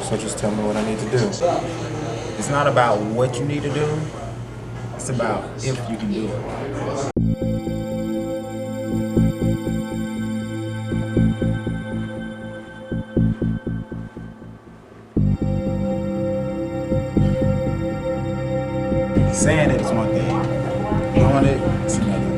So just tell me what I need to do. It's not about what you need to do. It's about if you can do it. Saying it is one thing. Doing it is another.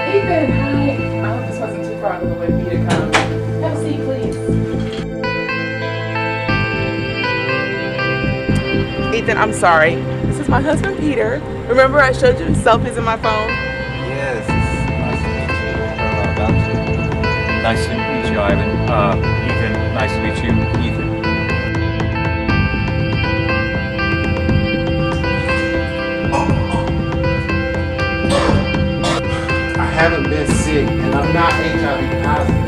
Ethan, hi. I hope this wasn't too far out of the way for you to come. Have a seat, please. Ethan, I'm sorry. This is my husband, Peter. Remember I showed you his selfies in my phone? Yes, it's nice to meet you. Learn a lot about you. Nice to meet you, Ivan. Ethan, nice to meet you, Ethan. I haven't been sick and I'm not HIV positive.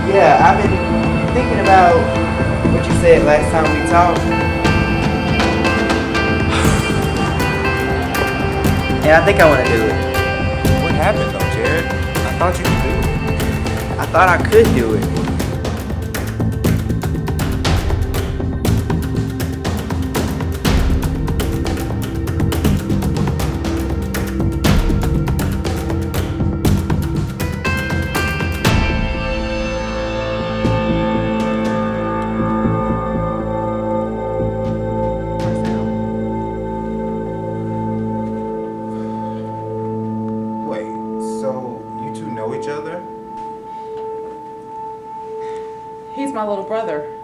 Yeah, I've been thinking about what you said last time we talked. And I think I want to do it. What happened though, Jared? I thought you could do it. I thought I could do it. Wait, so you two know each other? He's my little brother.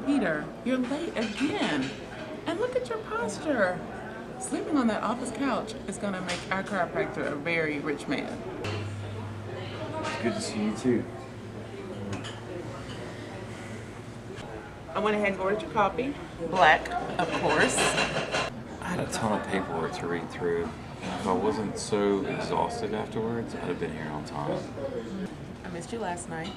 Peter, you're late again. And look at your posture. Sleeping on that office couch is going to make our chiropractor a very rich man. Good to see you too. I went ahead and ordered your coffee. Black, of course. I had a ton of paperwork to read through. If I wasn't so exhausted afterwards, I'd have been here on time. I missed you last night.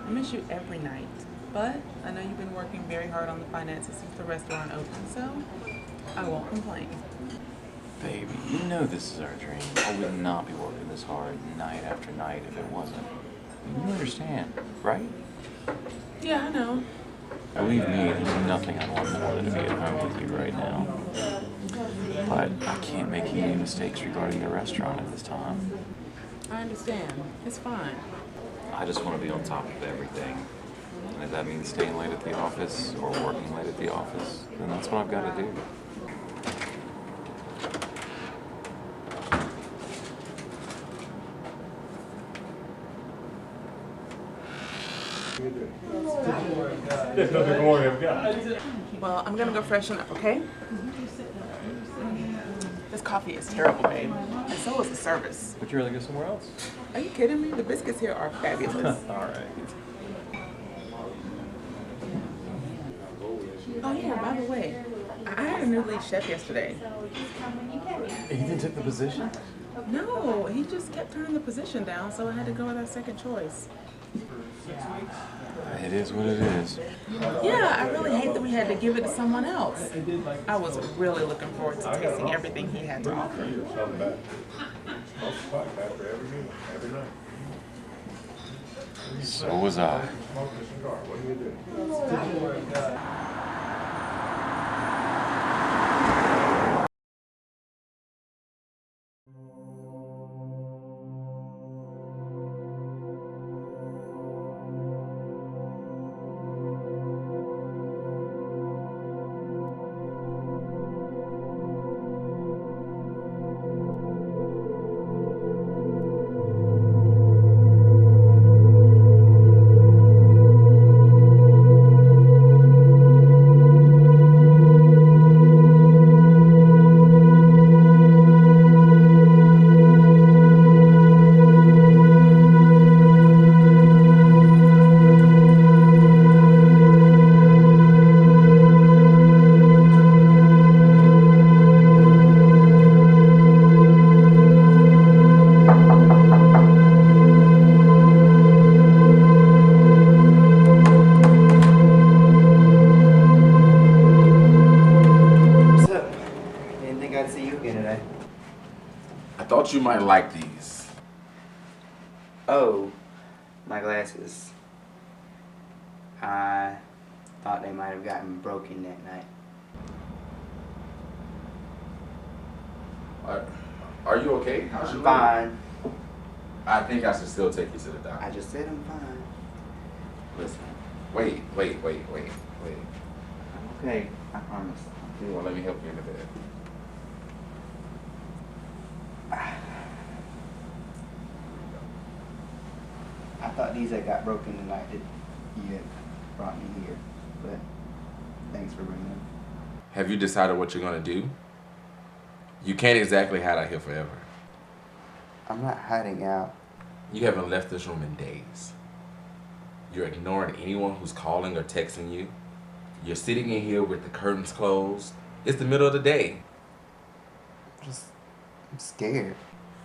I miss you every night. But I know you've been working very hard on the finances since the restaurant opened, so I won't complain. Baby, you know this is our dream. I would not be working this hard night after night if it wasn't. You understand, right? Yeah, I know. Believe me, there's nothing I'd want more than to be at home with you right now. But I can't make any mistakes regarding the restaurant at this time. I understand. It's fine. I just want to be on top of everything. And if that means staying late at the office or working late at the office, then that's what I've got to do. Well, I'm gonna go freshen up, okay? This coffee is terrible, babe. And so is the service. Would you rather go somewhere else? Are you kidding me? The biscuits here are fabulous. All right. Oh yeah, by the way, I hired a new lead chef yesterday. He didn't take the position? No, he just kept turning the position down, so I had to go with our second choice. It is what it is. Yeah, I really hate that we had to give it to someone else. I was really looking forward to tasting everything he had to offer. So was I. What's up? Didn't think I'd see you again today. I thought you might like these. Oh, my glasses. I thought they might have gotten broken that night. Are you okay? How's your I'm leg? fine. I think I should still take you to the doctor. I just said I'm fine. Listen. Wait. Okay, I promise. Well, let me help you in the bed. I thought these had got broken the night that you had brought me here, but thanks for bringing them. Have you decided what you're gonna do? You can't exactly hide out here forever. I'm not hiding out. You haven't left this room in days. You're ignoring anyone who's calling or texting you. You're sitting in here with the curtains closed. It's the middle of the day. I'm scared.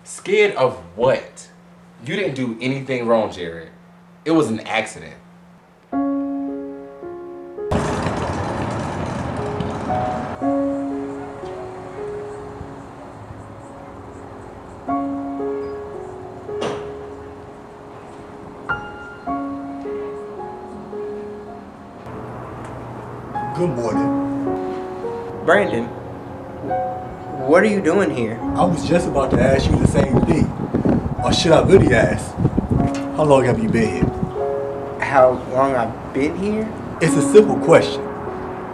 Scared of what? You didn't do anything wrong, Jared. It was an accident. Good morning. Brandon, what are you doing here? I was just about to ask you the same thing. Or should I really ask? How long have you been here? How long I've been here? It's a simple question.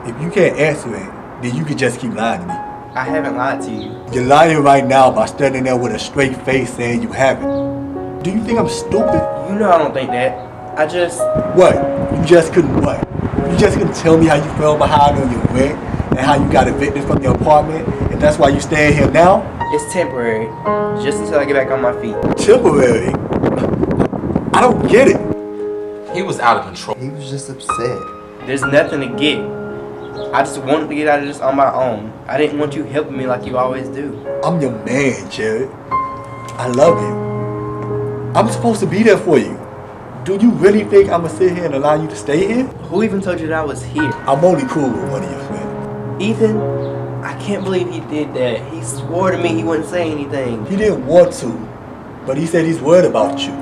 If you can't answer it, then you can just keep lying to me. I haven't lied to you. You're lying right now by standing there with a straight face saying you haven't. Do you think I'm stupid? You know I don't think that. I just... What? You just couldn't what? You just couldn't tell me how you fell behind on your rent and how you got evicted from your apartment and that's why you staying here now? It's temporary. Just until I get back on my feet. Temporary? I don't get it. He was out of control. He was just upset. There's nothing to get. I just wanted to get out of this on my own. I didn't want you helping me like you always do. I'm your man, Jared. I love you. I'm supposed to be there for you. Do you really think I'm gonna sit here and allow you to stay here? Who even told you that I was here? I'm only cool with one of your friends. Ethan, I can't believe he did that. He swore to me he wouldn't say anything. He didn't want to, but he said he's worried about you.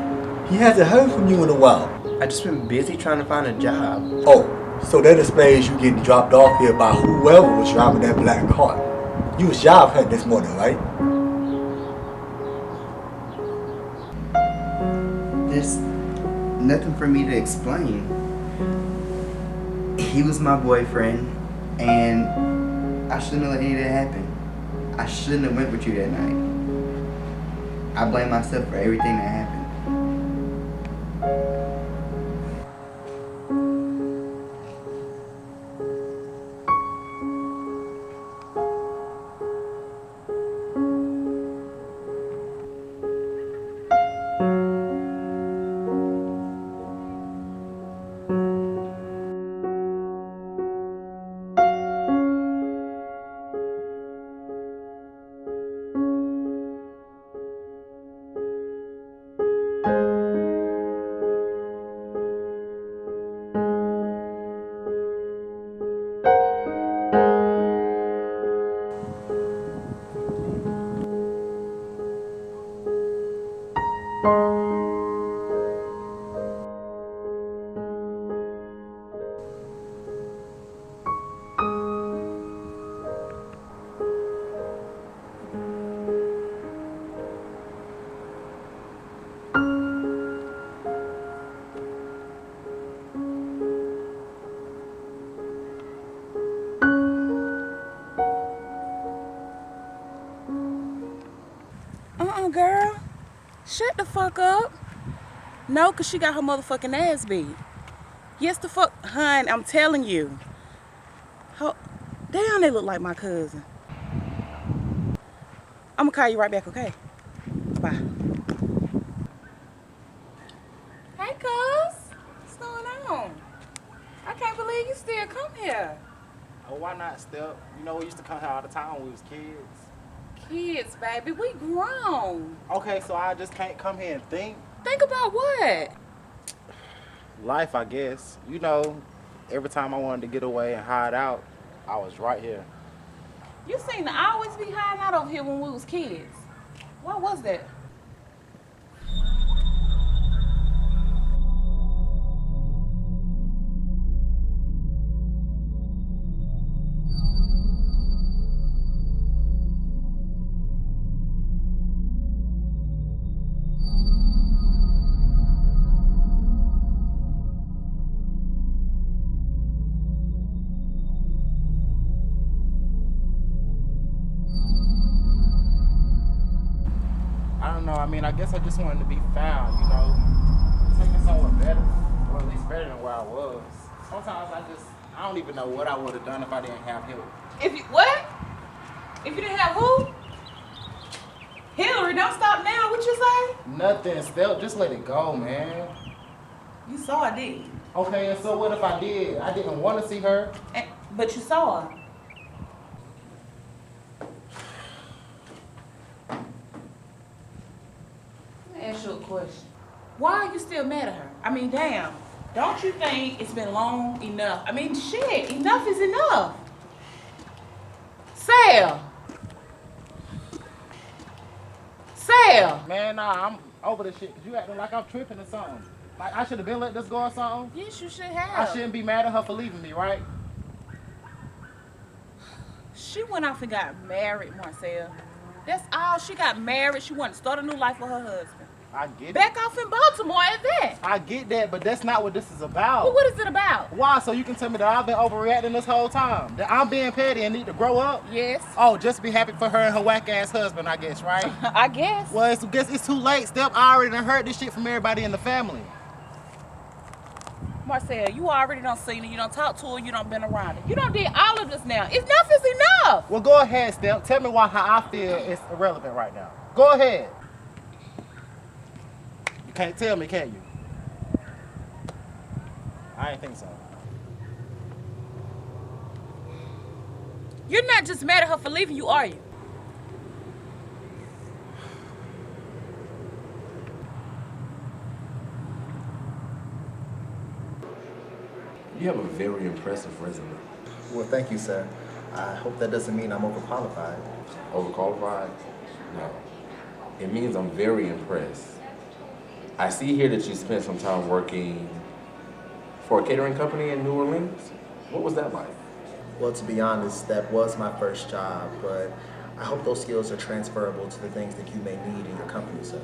He hasn't heard from you in a while. I just been busy trying to find a job. Oh, so that explains you getting dropped off here by whoever was driving that black car. You was job hunting this morning, right? There's nothing for me to explain. He was my boyfriend, and I shouldn't have let any of that happen. I shouldn't have went with you that night. I blame myself for everything that happened. Girl. Shut the fuck up. No, cause she got her motherfucking ass beat. Yes, the fuck, hun, I'm telling you. Damn, they look like my cousin. I'm gonna call you right back, okay? Bye. Hey, cuz. What's going on? I can't believe you still come here. Oh, why not, Step? You know, we used to come here all the time when we was kids. Kids, baby, we grown. Okay, so I just can't come here and think? Think about what? Life, I guess. You know, every time I wanted to get away and hide out, I was right here. You seem to always be hiding out over here when we was kids. What was that? I don't know. I mean, I guess I just wanted to be found, you know. Take me somewhere better, or at least better than where I was. Sometimes I don't even know what I would have done if I didn't have help. What? If you didn't have who? Hilary, don't stop now. What you say? Nothing, Step. Just let it go, man. You saw her, didn't you? Okay, and so what if I did? I didn't want to see her. But you saw her. Let me ask you a question. Why are you still mad at her? I mean, damn. Don't you think it's been long enough? I mean, shit, enough is enough. Sal. Man, nah, I'm over this shit. 'Cause you acting like I'm tripping or something. Like I should have been let this go or something. Yes, you should have. I shouldn't be mad at her for leaving me, right? She went off and got married, Marcel. That's all. She got married. She wanted to start a new life with her husband. I get it. Back off in Baltimore at that. I get that, but that's not what this is about. Well, what is it about? Why? So you can tell me that I've been overreacting this whole time? That I'm being petty and need to grow up? Yes. Oh, just be happy for her and her whack-ass husband, I guess, right? I guess. Well, it's too late, Step. I already done heard this shit from everybody in the family. Marcel, you already done seen her. You done talked to her. You done been around her. You done did all of this now. Enough is enough. Well, go ahead, Step. Tell me why how I feel is irrelevant right now. Go ahead. You can't tell me, can you? I ain't think so. You're not just mad at her for leaving you, are you? You have a very impressive resume. Well, thank you, sir. I hope that doesn't mean I'm overqualified. Overqualified? No. It means I'm very impressed. I see here that you spent some time working for a catering company in New Orleans. What was that like? Well, to be honest, that was my first job, but I hope those skills are transferable to the things that you may need in your company, sir.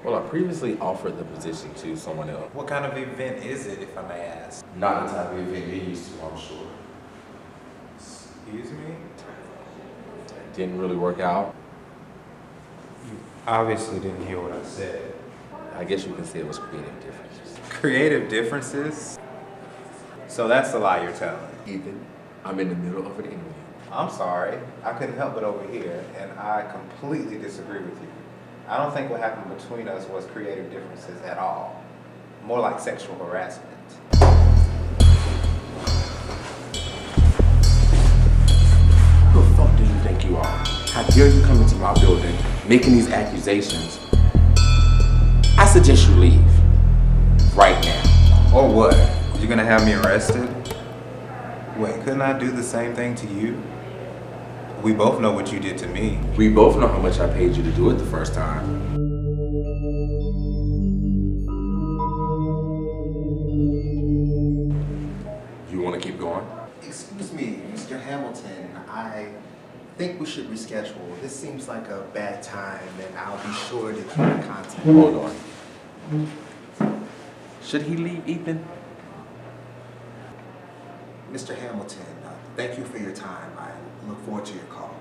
Well, I previously offered the position to someone else. What kind of event is it, if I may ask? Not the type of event you're used to, I'm sure. Excuse me? Didn't really work out. You obviously didn't hear what I said. I guess you can say it was creative differences. Creative differences? So that's the lie you're telling. Ethan. I'm in the middle of an interview. I'm sorry. I couldn't help but overhear, and I completely disagree with you. I don't think what happened between us was creative differences at all. More like sexual harassment. Who the fuck do you think you are? How dare you come into my building making these accusations? I suggest you leave. Right now. Or what? You're gonna have me arrested? Wait, couldn't I do the same thing to you? We both know what you did to me. We both know how much I paid you to do it the first time. You want to keep going? Excuse me, Mr. Hamilton. I think we should reschedule. This seems like a bad time, and I'll be sure to keep in contact. Hold on. Should he leave, Ethan? Mr. Hamilton, thank you for your time. I look forward to your call.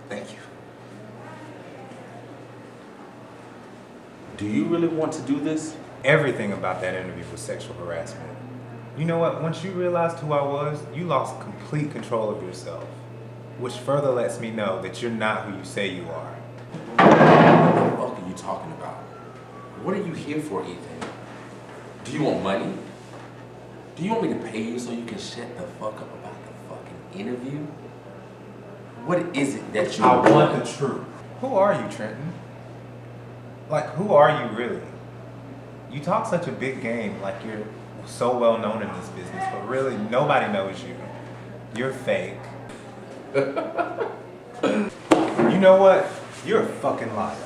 Thank you. Do you really want to do this? Everything about that interview was sexual harassment. You know what? Once you realized who I was, you lost complete control of yourself. Which further lets me know that you're not who you say you are. What the fuck are you talking about? What are you here for, Ethan? Do you want money? Do you want me to pay you so you can shut the fuck up about the fucking interview? What is it that you I want the truth. Who are you, Trenton? Like, who are you really? You talk such a big game, like you're so well known in this business, but really nobody knows you. You're fake. You know what? You're a fucking liar.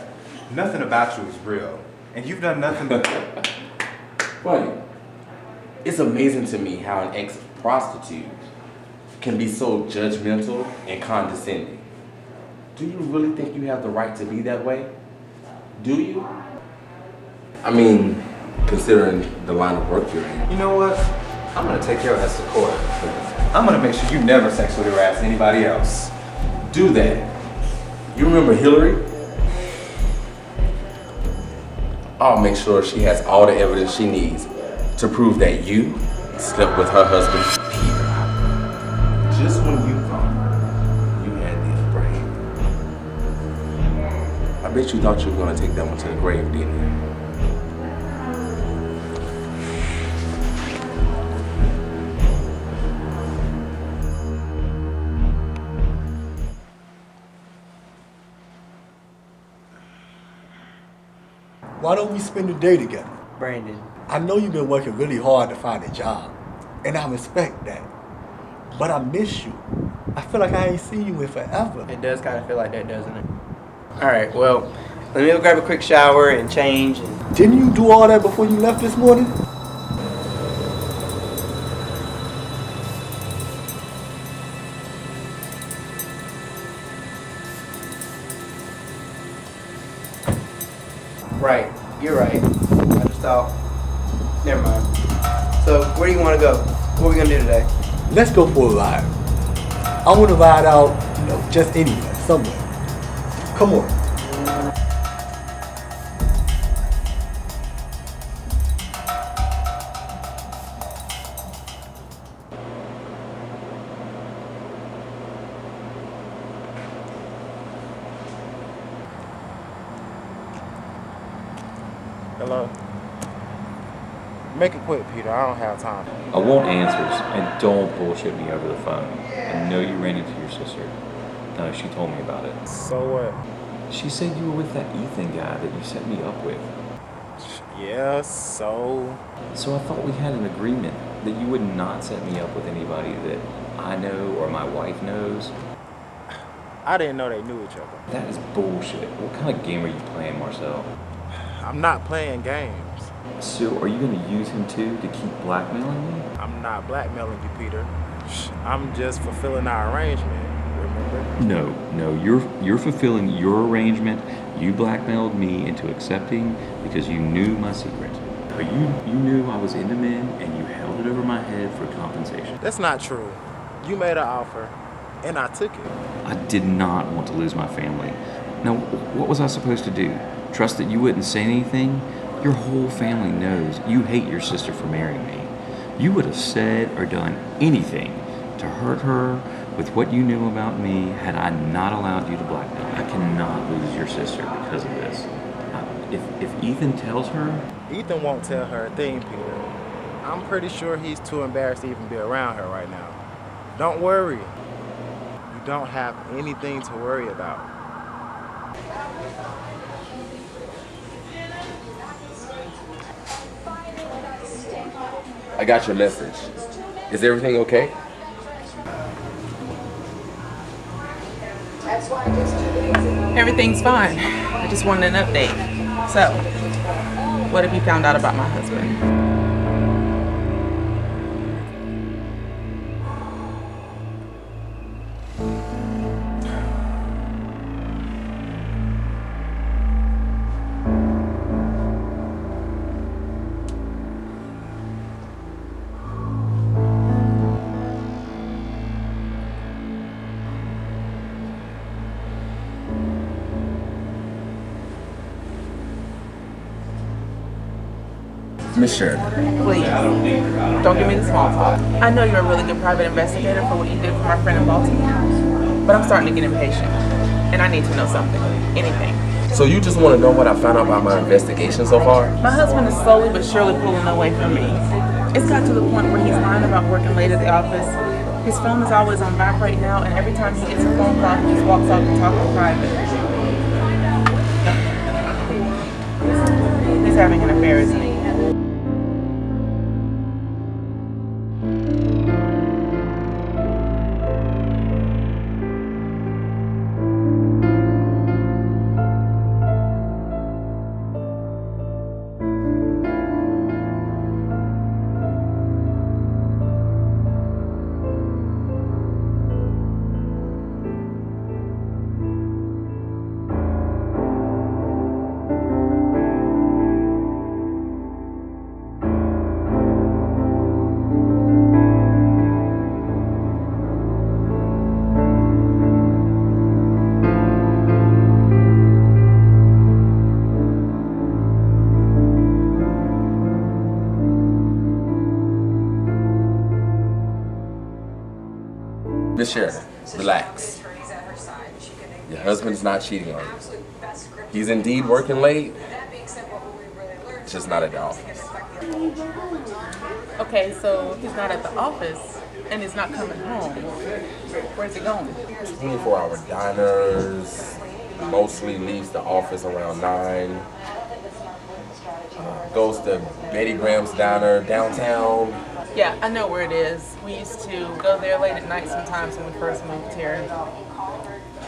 Nothing about you is real. And you've done nothing but... Funny. It's amazing to me how an ex-prostitute can be so judgmental and condescending. Do you really think you have the right to be that way? Do you? I mean, considering the line of work you're in. You know what? I'm gonna take your ass to court. I'm gonna make sure you never sexually harass anybody else. Do that. You remember Hilary? I'll make sure she has all the evidence she needs to prove that you slept with her husband, Peter. Just when you thought you had the upper hand. I bet you thought you were gonna take that one to the grave, didn't you? Why don't we spend the day together? Brandon. I know you've been working really hard to find a job, and I respect that. But I miss you. I feel like I ain't seen you in forever. It does kind of feel like that, doesn't it? All right, well, let me go grab a quick shower and change. Didn't you do all that before you left this morning? Right, you're right. I just thought, never mind. So, where do you want to go? What are we going to do today? Let's go for a ride. I want to ride out, just anywhere, somewhere. Come on. Hello? Make it quick, Peter. I don't have time. I want answers, and don't bullshit me over the phone. I know you ran into your sister. No, she told me about it. So what? She said you were with that Ethan guy that you set me up with. Yeah, so... So I thought we had an agreement that you would not set me up with anybody that I know or my wife knows. I didn't know they knew each other. That is bullshit. What kind of game are you playing, Marcel? I'm not playing games. So are you going to use him too to keep blackmailing me? I'm not blackmailing you, Peter. I'm just fulfilling our arrangement, remember? No, you're fulfilling your arrangement. You blackmailed me into accepting because you knew my secret. But you knew I was into men and you held it over my head for compensation. That's not true. You made an offer, and I took it. I did not want to lose my family. Now, what was I supposed to do? Trust that you wouldn't say anything? Your whole family knows you hate your sister for marrying me. You would have said or done anything to hurt her with what you knew about me had I not allowed you to blackmail. I cannot lose your sister because of this. If Ethan tells her... Ethan won't tell her a thing, Peter. I'm pretty sure he's too embarrassed to even be around her right now. Don't worry. You don't have anything to worry about. I got your message. Is everything okay? Everything's fine. I just wanted an update. So, what have you found out about my husband? Miss Sheridan. Please, don't give me the small talk. I know you're a really good private investigator for what you did for my friend in Baltimore, but I'm starting to get impatient, and I need to know something, anything. So you just want to know what I found out about my investigation so far? My husband is slowly but surely pulling away from me. It's got to the point where he's lying about working late at the office. His phone is always on vibrate now, and every time he gets a phone call, he just walks off and talks in private. He's having an affair, isn't he? Miss Sheridan, relax. Your husband's not cheating on you. He's indeed working late, just not at the office. Okay, so if he's not at the office and he's not coming home, where's he going? 24-hour diners, mostly leaves the office around 9. Goes to Betty Graham's Diner downtown. Yeah, I know where it is. We used to go there late at night sometimes when we first moved here.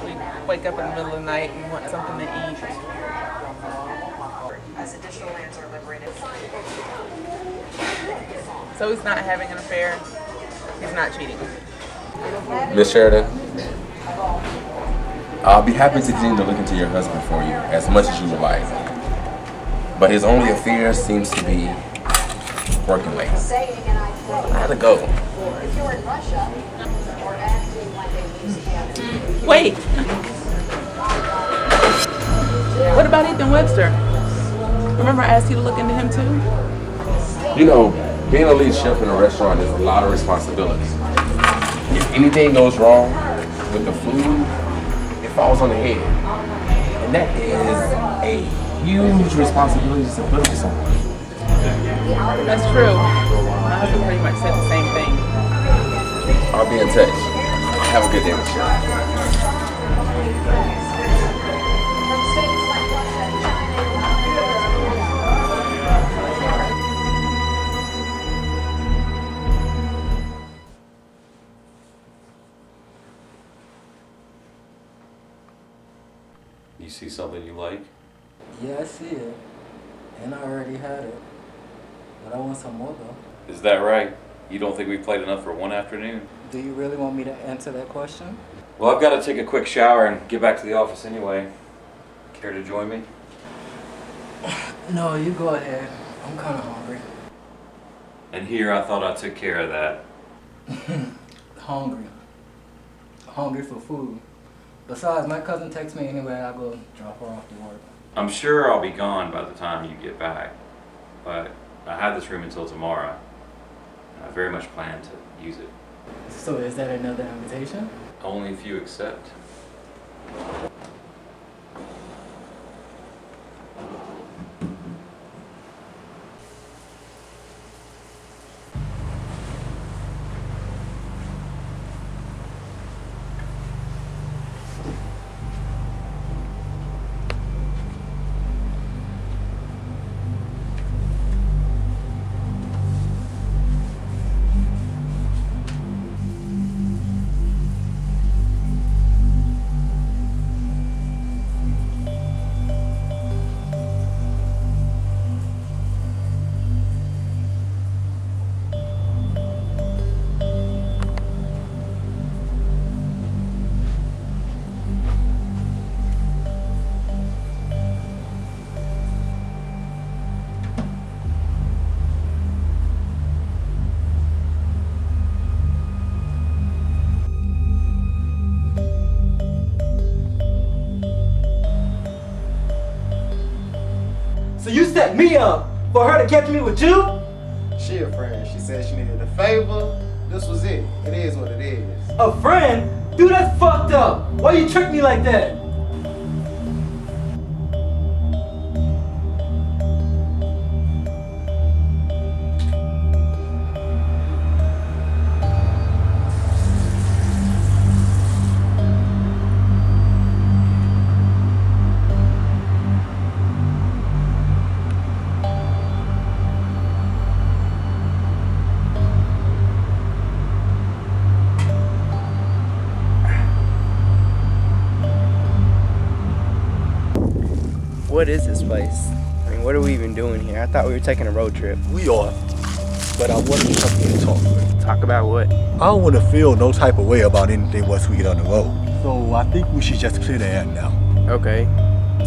We'd wake up in the middle of the night and want something to eat. So he's not having an affair. He's not cheating. Miss Sheridan, I'll be happy to continue to look into your husband for you as much as you would like. But his only affair seems to be working late. I had to go. Wait! What about Ethan Webster? Remember I asked you to look into him too? You know, being a lead chef in a restaurant is a lot of responsibility. If anything goes wrong with the food, it falls on the head. And that is a huge responsibility to put on someone. That's true. My husband pretty much said the same thing. I'll be in touch. Have a good day, Michelle. You see something you like? Yeah, I see it. And I already had it. But I want some more though. Is that right? You don't think we played enough for one afternoon? Do you really want me to answer that question? Well, I've got to take a quick shower and get back to the office anyway. Care to join me? No, you go ahead. I'm kind of hungry. And here I thought I took care of that. Hungry. Hungry for food. Besides, my cousin texts me anyway. I'll go drop her off to work. I'm sure I'll be gone by the time you get back, but I have this room until tomorrow. And I very much plan to use it. So is that another invitation? Only if you accept. So you set me up for her to catch me with you? She a friend. She said she needed a favor. This was it. It is what it is. A friend? Dude, that's fucked up. Why you trick me like that? What is this place? I mean, what are we even doing here? I thought we were taking a road trip. We are, but I wanted to come here and talk with you. Talk about what? I don't want to feel no type of way about anything once we get on the road. So I think we should just clear the air now. Okay.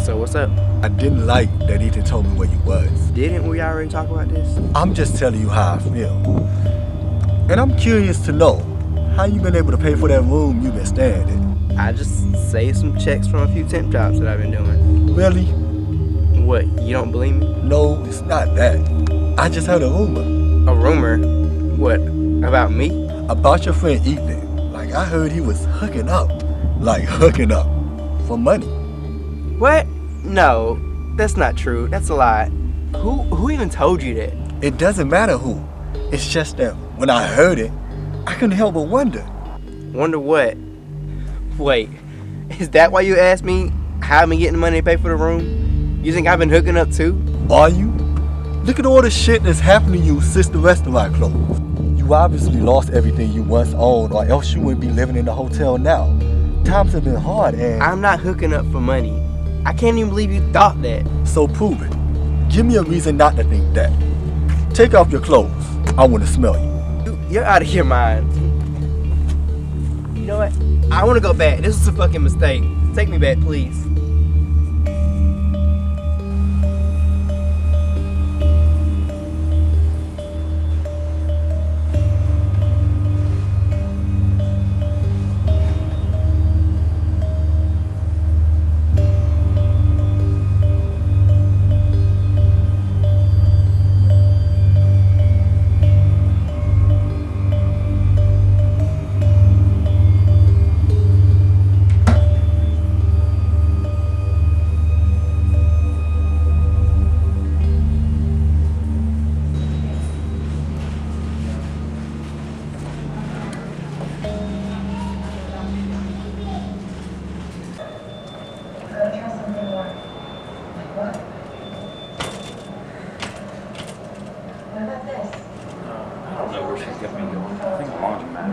So what's up? I didn't like that Ethan told me where you was. Didn't we already talk about this? I'm just telling you how I feel. And I'm curious to know how you been able to pay for that room you've been staying in. I just saved some checks from a few temp jobs that I've been doing. Really? What, you don't believe me? No, it's not that. I just heard a rumor. A rumor? What, about me? About your friend Ethan. Like, I heard he was hooking up. Like, hooking up. For money. What? No, that's not true. That's a lie. Who even told you that? It doesn't matter who. It's just that when I heard it, I couldn't help but wonder. Wonder what? Wait, is that why you asked me how I've been getting money to pay for the room? You think I've been hooking up too? Are you? Look at all the shit that's happened to you since the restaurant closed. You obviously lost everything you once owned, or else you wouldn't be living in the hotel now. Times have been hard, and I'm not hooking up for money. I can't even believe you thought that. So prove it. Give me a reason not to think that. Take off your clothes. I want to smell you. You're out of your mind. You know what? I want to go back. This was a fucking mistake. Take me back, please. I don't know where she's got me going. I think laundromat.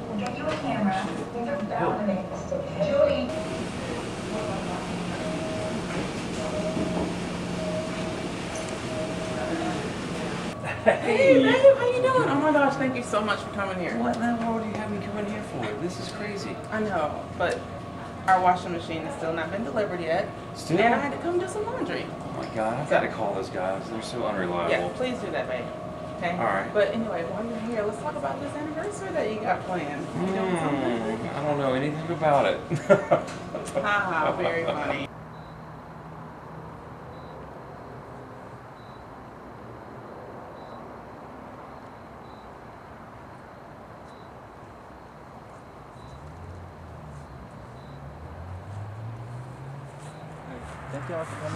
We'll get you a camera. These are bound to make mistakes. Julie. Hey, babe, how you doing? Oh my gosh, thank you so much for coming here. What in the world do you have me coming here for? This is crazy. I know, but our washing machine has still not been delivered yet. Still? And I had to come do some laundry. Oh my God, I've got to call those guys. They're so unreliable. Yeah, please do that, babe. Okay? All right. But anyway, while you're here, let's talk about this anniversary that you got planned. You doing something? I don't know anything about it. Haha, very funny.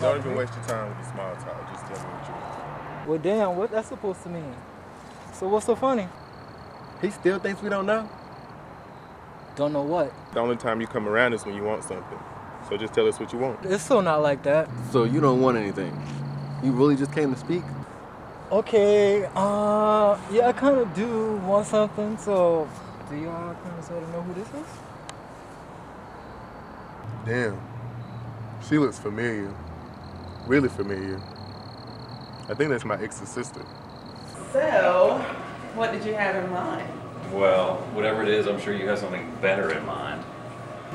Don't even waste your time with the small talk. Just tell me what you want. Well, damn, what that's supposed to mean? So what's so funny? He still thinks we don't know? Don't know what. The only time you come around is when you want something. So just tell us what you want. It's so not like that. So you don't want anything? You really just came to speak? Okay, yeah, I kind of do want something, so do y'all kind of sort of know who this is? Damn. She looks familiar. Really familiar. I think that's my ex's sister. So, what did you have in mind? Well, whatever it is, I'm sure you have something better in mind.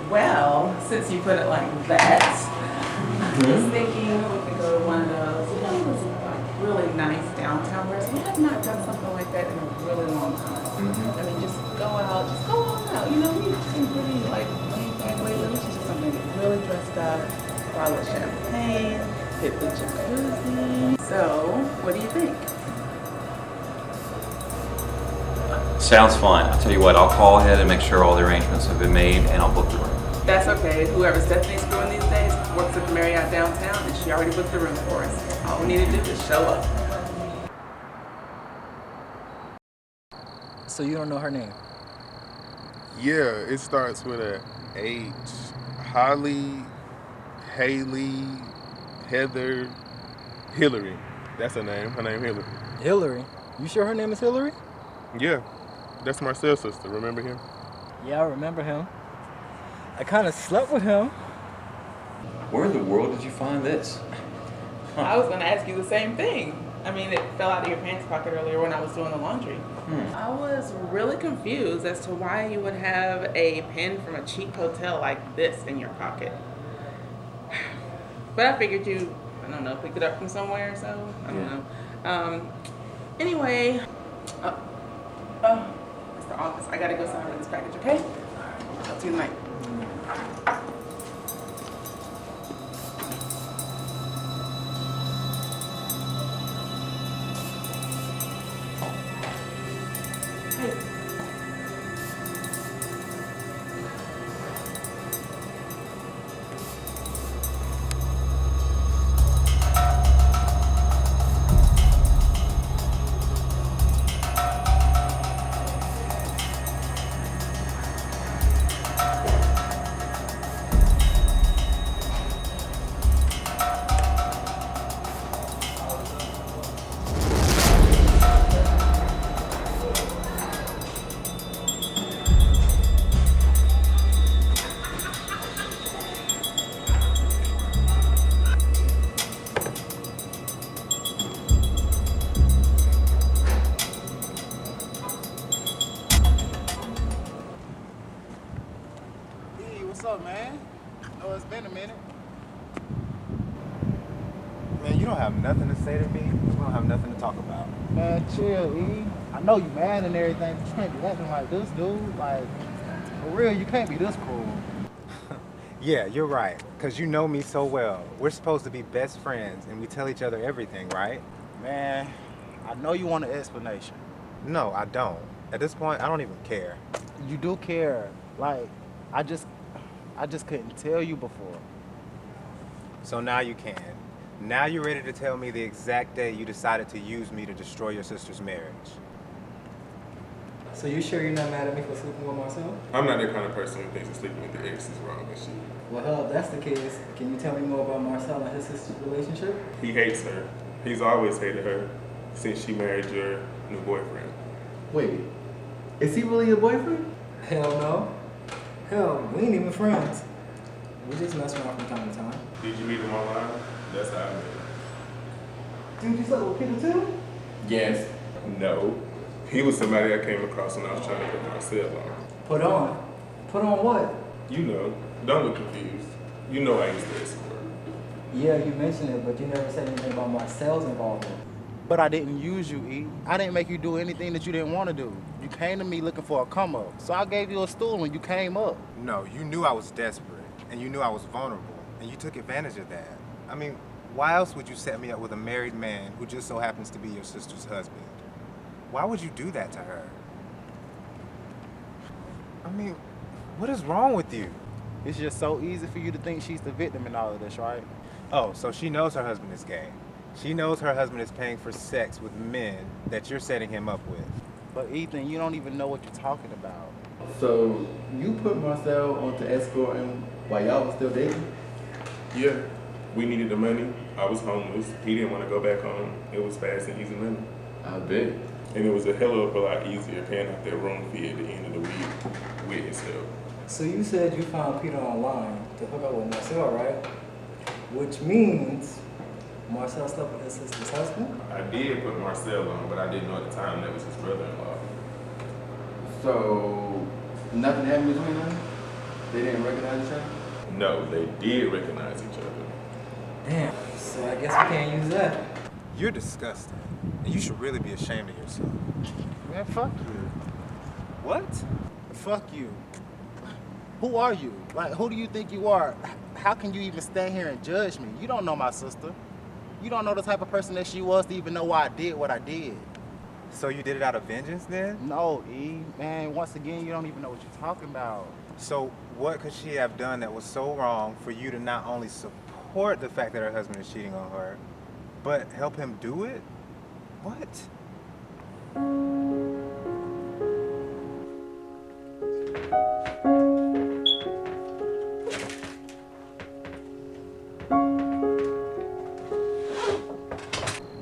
Well, since you put it like that, I was thinking we could go to one of those, those like really nice downtown restaurants. We have not done something like that in a really long time. I mean, just go out, you know, we can really like laid back lately. Let's just do something really dressed up, bottle of champagne, hit the jacuzzi. So, what do you think? Sounds fun. I'll tell you what, I'll call ahead and make sure all the arrangements have been made, and I'll book the room. That's okay. Whoever Stephanie's screwing these days works at the Marriott downtown, and she already booked the room for us. All we need to do is show up. So you don't know her name? Yeah, it starts with a H. Holly, Haley, Heather, Hilary. That's her name. Her name Hilary. Hilary? You sure her name is Hilary? Yeah, that's Marcel's sister. Remember him? Yeah, I remember him. I kind of slept with him. Where in the world did you find this? I was going to ask you the same thing. I mean, it fell out of your pants pocket earlier when I was doing the laundry. I was really confused as to why you would have a pen from a cheap hotel like this in your pocket. But I figured you, I don't know, picked it up from somewhere, so I don't know. Anyway, it's the office. I gotta go sign for this package, okay? Talk to you tonight. What's up, man? Know it's been a minute. Man, you don't have nothing to say to me. We don't have nothing to talk about. Man, chill, E. I know you mad and everything, but you can't be acting like this, dude. Like, for real, you can't be this cruel. Yeah, you're right. Because you know me so well. We're supposed to be best friends, and we tell each other everything, right? Man, I know you want an explanation. No, I don't. At this point, I don't even care. You do care. Like, I just couldn't tell you before. So now you can. Now you're ready to tell me the exact day you decided to use me to destroy your sister's marriage. So you sure you're not mad at me for sleeping with Marcel? I'm not that kind of person who thinks that sleeping with the ex is wrong and shit. Well, hell, if that's the case, can you tell me more about Marcel and his sister's relationship? He hates her. He's always hated her since she married your new boyfriend. Wait, is he really your boyfriend? Hell no. Hell, we ain't even friends. We just mess around from time to time. Did you meet him online? That's how I met him. Dude, you slept with Peter too? Yes, No. He was somebody I came across when I was trying to put Marcel on. Put on? Put on what? You know, don't look confused. You know I used to escort. Yeah, you mentioned it, but you never said anything about Marcel's involvement. But I didn't use you, E. I didn't make you do anything that you didn't want to do. You came to me looking for a come up, so I gave you a stool when you came up. No, you knew I was desperate, and you knew I was vulnerable, and you took advantage of that. I mean, why else would you set me up with a married man who just so happens to be your sister's husband? Why would you do that to her? I mean, what is wrong with you? It's just so easy for you to think she's the victim in all of this, right? Oh, so she knows her husband is gay. She knows her husband is paying for sex with men that you're setting him up with. But Ethan, you don't even know what you're talking about. So you put Marcel onto escorting while y'all was still dating? Yeah, we needed the money. I was homeless. He didn't want to go back home. It was fast and easy money. I bet. And it was a hell of a lot easier paying off that room fee at the end of the week with his help. So you said you found Peter online to hook up with Marcel, right? Which means Marcel slept with his sister's husband? I did put Marcel on, but I didn't know at the time that was his brother-in-law. So nothing happened between them? They didn't recognize each other? No, they did recognize each other. Damn, so I guess we can't use that. You're disgusting, and you should really be ashamed of yourself. Man, fuck you. What? Fuck you. Who are you? Like, who do you think you are? How can you even stand here and judge me? You don't know my sister. You don't know the type of person that she was to even know why I did what I did. So you did it out of vengeance then? No, E. Man, once again, you don't even know what you're talking about. So what could she have done that was so wrong for you to not only support the fact that her husband is cheating on her, but help him do it? What?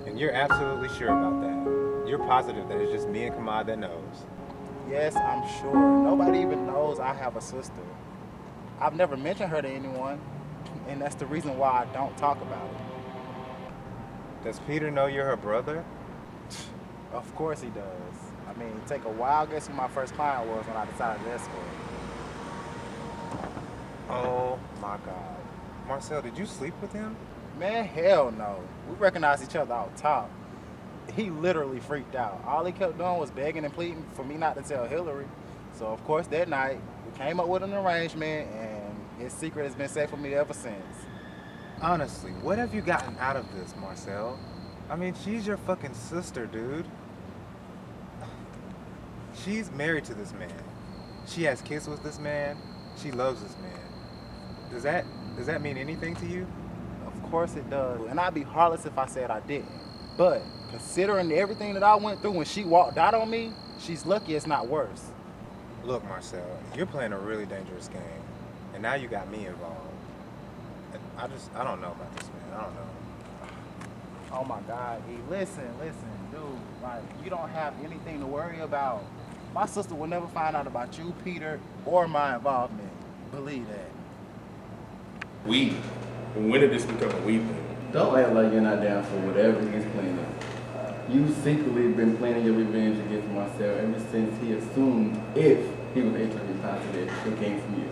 And you're absolutely sure about that? You're positive that it's just me and Kamad that knows? Yes, I'm sure. Nobody even knows I have a sister. I've never mentioned her to anyone, and that's the reason why I don't talk about it. Does Peter know you're her brother? Of course he does. I mean, take a wild guess who my first client was when I decided to escort. Oh my God. Marcel, did you sleep with him? Man, hell no. We recognized each other out top. He literally freaked out. All he kept doing was begging and pleading for me not to tell Hilary. So, of course, that night, we came up with an arrangement, and his secret has been safe for me ever since. Honestly, what have you gotten out of this, Marcel? I mean, she's your fucking sister, dude. She's married to this man. She has kids with this man. She loves this man. Does that mean anything to you? Of course it does. And I'd be heartless if I said I didn't. But considering everything that I went through when she walked out on me, she's lucky it's not worse. Look, Marcel, you're playing a really dangerous game. And now you got me involved. And I don't know about this, man. I don't know. Oh my God, E, listen, dude. Like, you don't have anything to worry about. My sister will never find out about you, Peter, or my involvement. Believe that. We? When did this become a we thing? Don't act like you're not down for whatever he's planning. You secretly been planning your revenge against Marcel ever since he assumed if he was HIV positive, it came from you.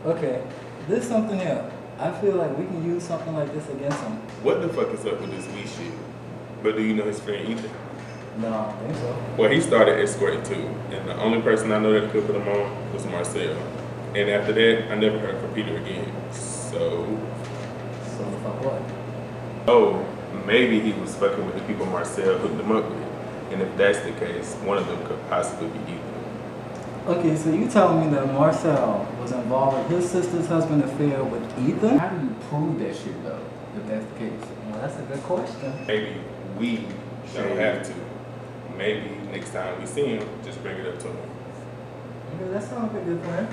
Okay, there's something here. I feel like we can use something like this against him. What the fuck is up with this we shit? But do you know his friend Ethan? No, I don't think so. Well, he started escorting too, and the only person I know that could put him on was Marcel. And after that, I never heard from Peter again. So fuck what? Oh, maybe he was fucking with the people Marcel hooked him up with. And if that's the case, one of them could possibly be Ethan. Okay, so you telling me that Marcel was involved with his sister's husband affair with Ethan? How do you prove that shit though, if that's the case? Well, that's a good question. Maybe we don't have to. Maybe next time we see him, just bring it up to him. Okay, that sounds like a good plan.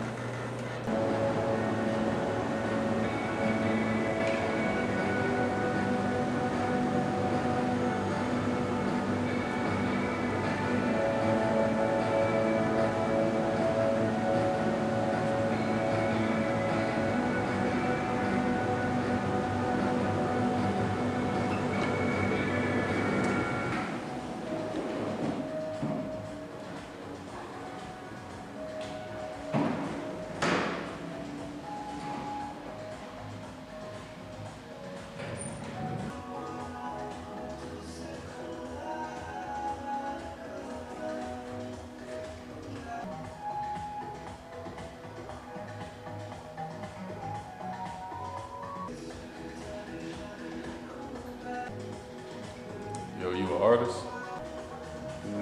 Yo, you an artist?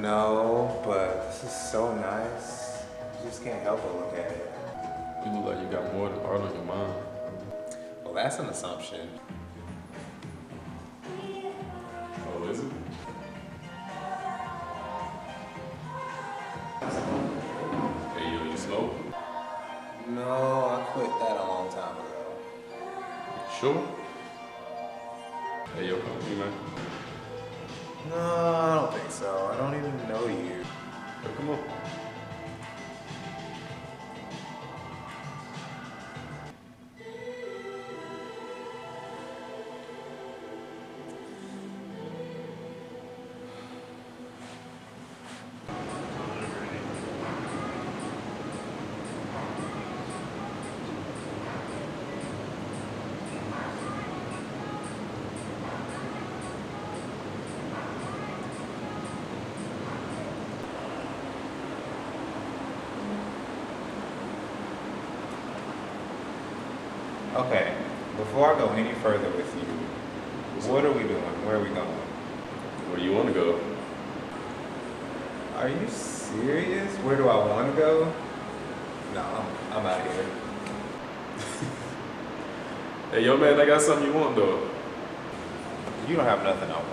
No, but this is so nice. You just can't help but look at it. You look like you got more than art on your mind. Well, that's an assumption. Oh, is it? Hey, yo, you smoke? No, I quit that a long time ago. Sure? Hey, yo, come here, man. No, I don't think so. I don't even know you. Yo, come on. Okay, before I go any further with you, what are we doing? Where are we going? Where you want to go? Are you serious? Where do I want to go? No, I'm out of here. Hey, yo, man, I got something you want, though. You don't have nothing I want.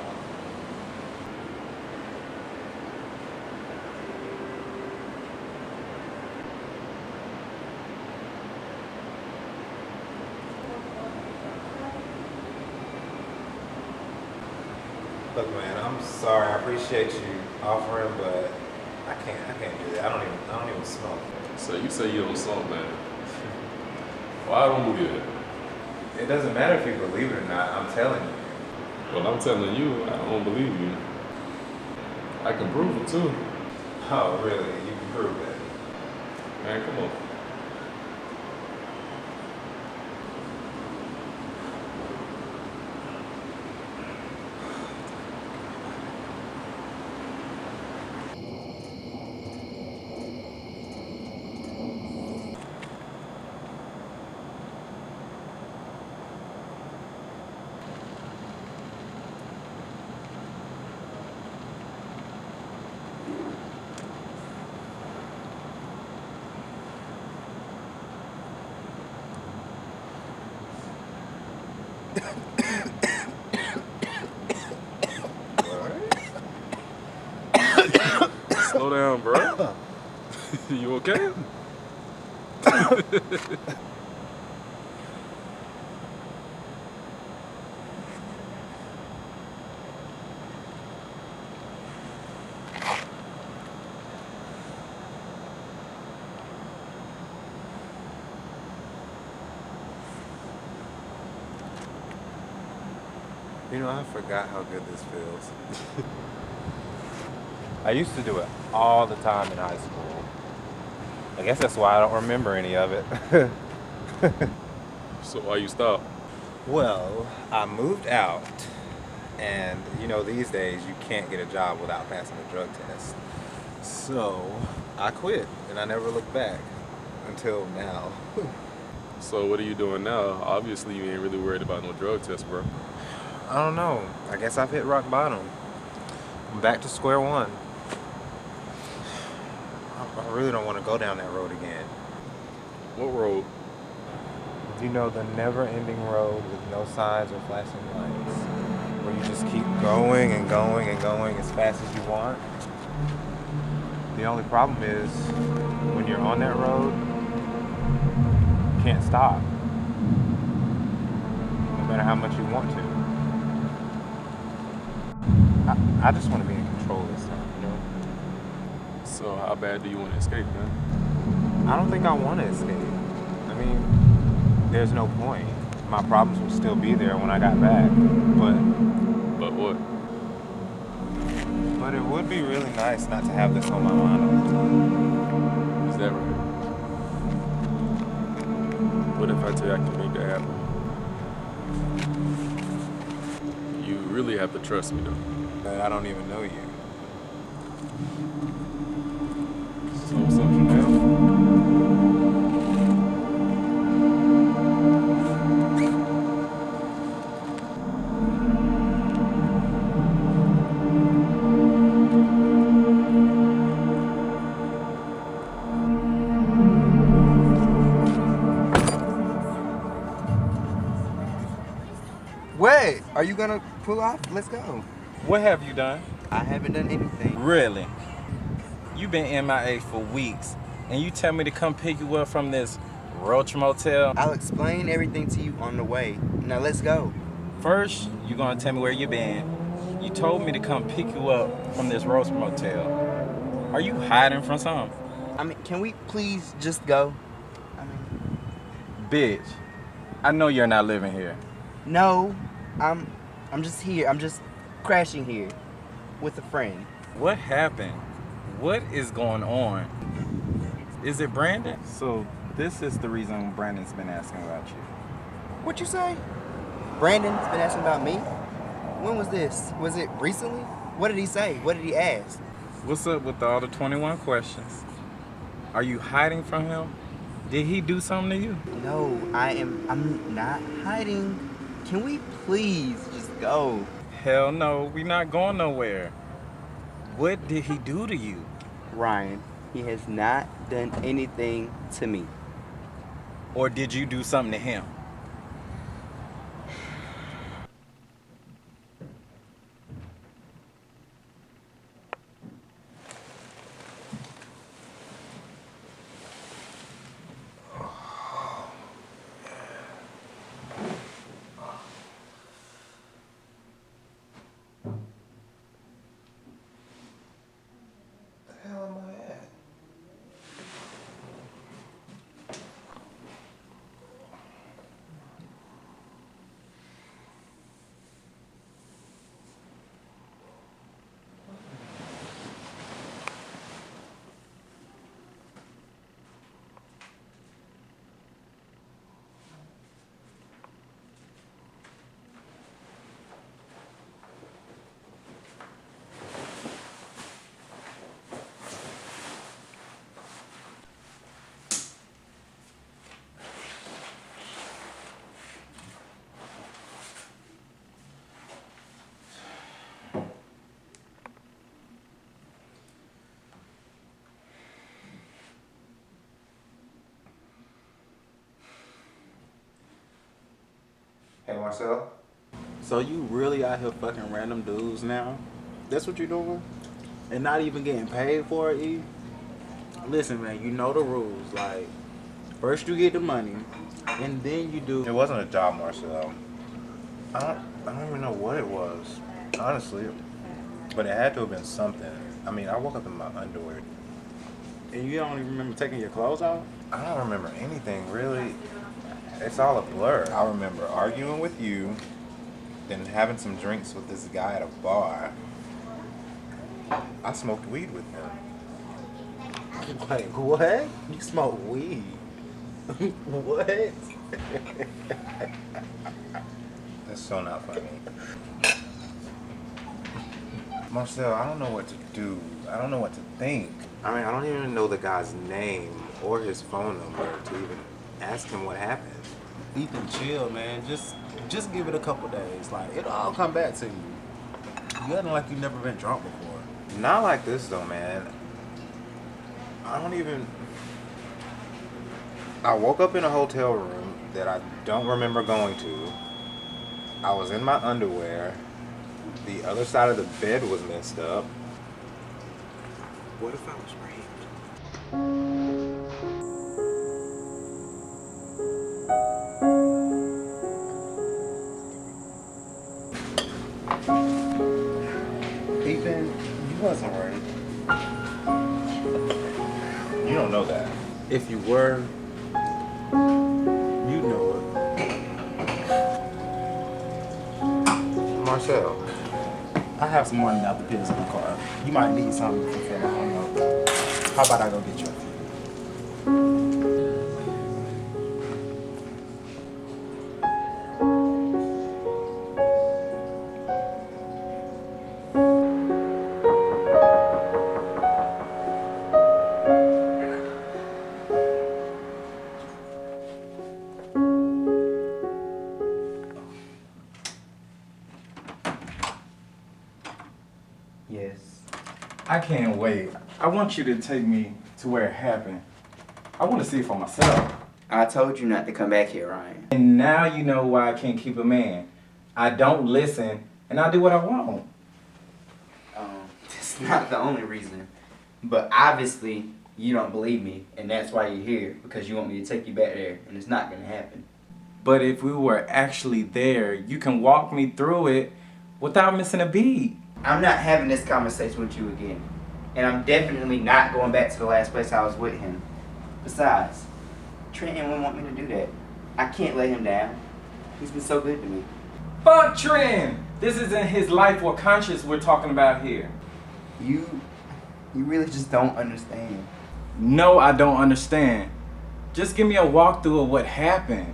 Look, man, I'm sorry. I appreciate you offering, but I can't do that. I don't even smoke. So you say you don't smoke, man. Why don't we do it? It doesn't matter if you believe it or not. I'm telling you. Well, I'm telling you, I don't believe you. I can prove it, too. Oh, really? You can prove it. Man, come on. Slow down, bro. You okay? You know, I forgot how good this feels. I used to do it all the time in high school. I guess that's why I don't remember any of it. So why you stop? Well, I moved out, and you know, these days you can't get a job without passing a drug test. So I quit, and I never looked back until now. So what are you doing now? Obviously, you ain't really worried about no drug test, bro. I don't know. I guess I've hit rock bottom. I'm back to square one. I really don't want to go down that road again. What road? You know, the never-ending road with no signs or flashing lights, where you just keep going and going and going as fast as you want. The only problem is, when you're on that road, you can't stop, no matter how much you want to. I just want to be in control this time, you know? So how bad do you want to escape, man? I don't think I want to escape. I mean, there's no point. My problems will still be there when I got back, but what? But it would be really nice not to have this on my mind all the time. Is that right? What if I tell you I can make that happen? You really have to trust me, though. But I don't even know you. So what's up, Janelle? What? Are you gonna pull off? Let's go. What have you done? I haven't done anything. Really? You've been MIA for weeks, and you tell me to come pick you up from this Roach Motel? I'll explain everything to you on the way. Now let's go. First, you're gonna tell me where you been. You told me to come pick you up from this Roach Motel. Are you hiding from something? I mean, can we please just go? Bitch, I know you're not living here. No, I'm just here. I'm just crashing here with a friend. What happened? What is going on? Is it Brandon? So this is the reason Brandon's been asking about you. What you say? Brandon's been asking about me? When was this? Was it recently? What did he say? What did he ask? What's up with all the 21 questions? Are you hiding from him? Did he do something to you? No, I'm not hiding. Can we please just go? Hell no, we're not going nowhere. What did he do to you? Ryan, he has not done anything to me. Or did you do something to him? Hey Marcel. So you really out here fucking random dudes now? That's what you're doing? And not even getting paid for it, E? Listen, man, you know the rules. Like, first you get the money, and then you do... It wasn't a job, Marcel. I don't even know what it was, honestly. But it had to have been something. I mean, I woke up in my underwear. And you don't even remember taking your clothes off? I don't remember anything, really. It's all a blur. I remember arguing with you, then having some drinks with this guy at a bar. I smoked weed with him. Like, what? You smoke weed? What? That's so not funny. Marcel, I don't know what to do. I don't know what to think. I mean, I don't even know the guy's name or his phone number to even ask him what happened. Ethan, chill, man. Just give it a couple days. Like, it'll all come back to you. You acting like you've never been drunk before. Not like this, though, man. I woke up in a hotel room that I don't remember going to. I was in my underwear. The other side of the bed was messed up. What if I was raped? Ethan, you wasn't raped. You don't know that. If you were, you know it. Marcel. I have some money out the pills in the car. You might need something to fill my home up. How about I go get you a few? Yes. I can't wait. I want you to take me to where it happened. I want to see it for myself. I told you not to come back here, Ryan. And now you know why I can't keep a man. I don't listen, and I do what I want. It's not the only reason. But obviously, you don't believe me, and that's why you're here, because you want me to take you back there, and it's not gonna happen. But if we were actually there, you can walk me through it without missing a beat. I'm not having this conversation with you again. And I'm definitely not going back to the last place I was with him. Besides, Trenton wouldn't want me to do that. I can't let him down. He's been so good to me. Fuck Trenton! This isn't his life or conscience we're talking about here. You really just don't understand. No, I don't understand. Just give me a walkthrough of what happened.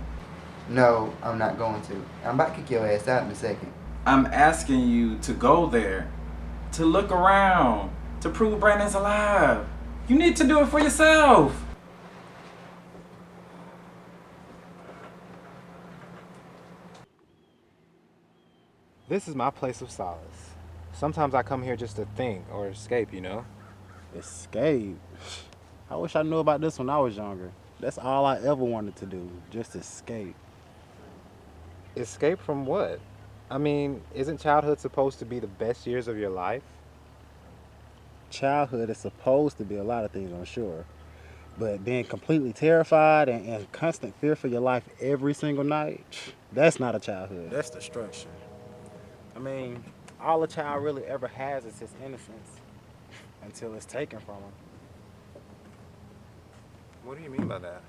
No, I'm not going to. I'm about to kick your ass out in a second. I'm asking you to go there, to look around, to prove Brandon's alive. You need to do it for yourself. This is my place of solace. Sometimes I come here just to think or escape, you know? Escape? I wish I knew about this when I was younger. That's all I ever wanted to do, just escape. Escape from what? I mean, isn't childhood supposed to be the best years of your life? Childhood is supposed to be a lot of things, I'm sure. But being completely terrified and in constant fear for your life every single night, that's not a childhood. That's destruction. I mean, all a child really ever has is his innocence until it's taken from him. What do you mean by that?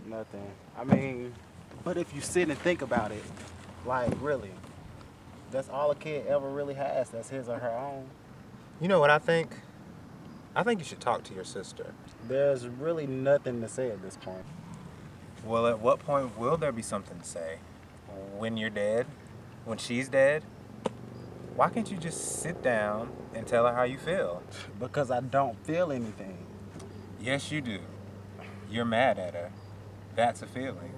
Nothing. I mean, but if you sit and think about it, like really, that's all a kid ever really has. That's his or her own. You know what I think? I think you should talk to your sister. There's really nothing to say at this point. Well, at what point will there be something to say? When you're dead? When she's dead? Why can't you just sit down and tell her how you feel? Because I don't feel anything. Yes, you do. You're mad at her. That's a feeling.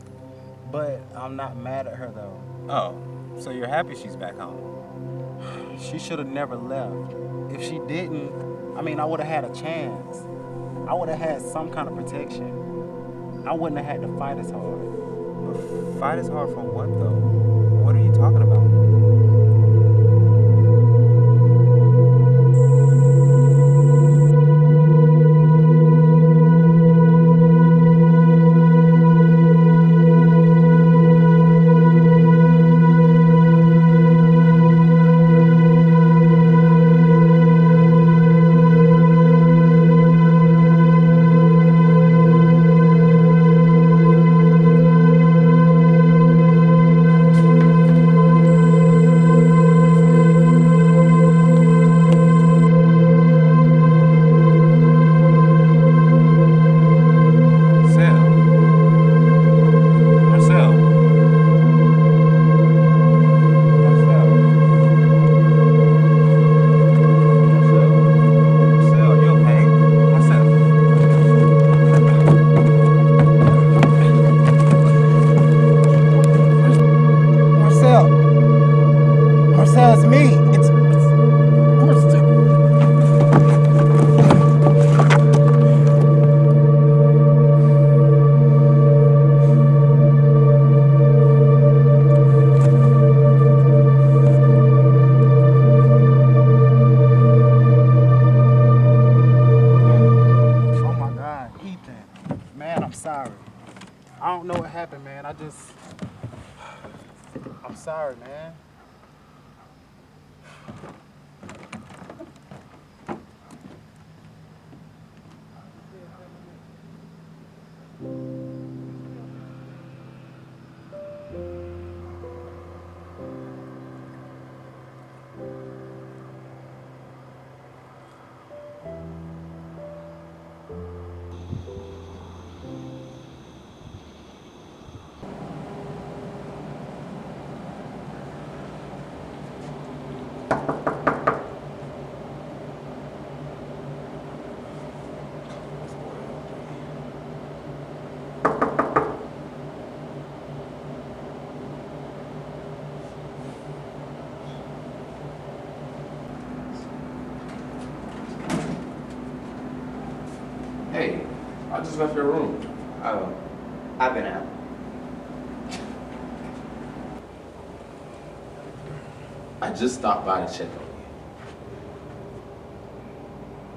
But I'm not mad at her though. Oh, so you're happy she's back home? She should have never left. If she didn't, I mean, I would have had a chance. I would have had some kind of protection. I wouldn't have had to fight as hard. But fight as hard for what though? What are you talking about? Marcel, it's me. It's Marcel. Oh my God, Ethan. Man, I'm sorry. I don't know what happened, man. I'm sorry, man. Hey, I just left your room. Oh, I've been out. I just stopped by to check on you.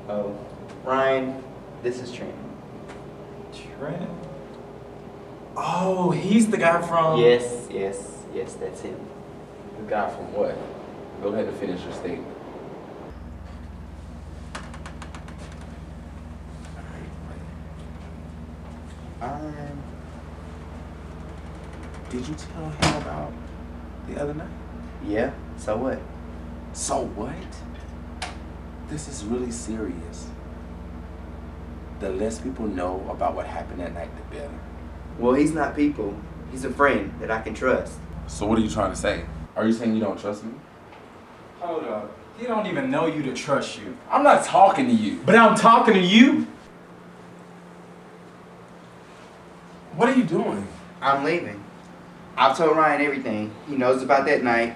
Oh, Ryan, this is Trenton. Trenton? Oh, he's the guy from... Yes, that's him. The guy from what? Go ahead and finish your statement. Did you tell him about the other night? Yeah, so what? So what? This is really serious. The less people know about what happened that night, the better. Well, he's not people. He's a friend that I can trust. So what are you trying to say? Are you saying you don't trust me? Hold up. He don't even know you to trust you. I'm not talking to you. But I'm talking to you. What are you doing? I'm leaving. I've told Ryan everything. He knows about that night.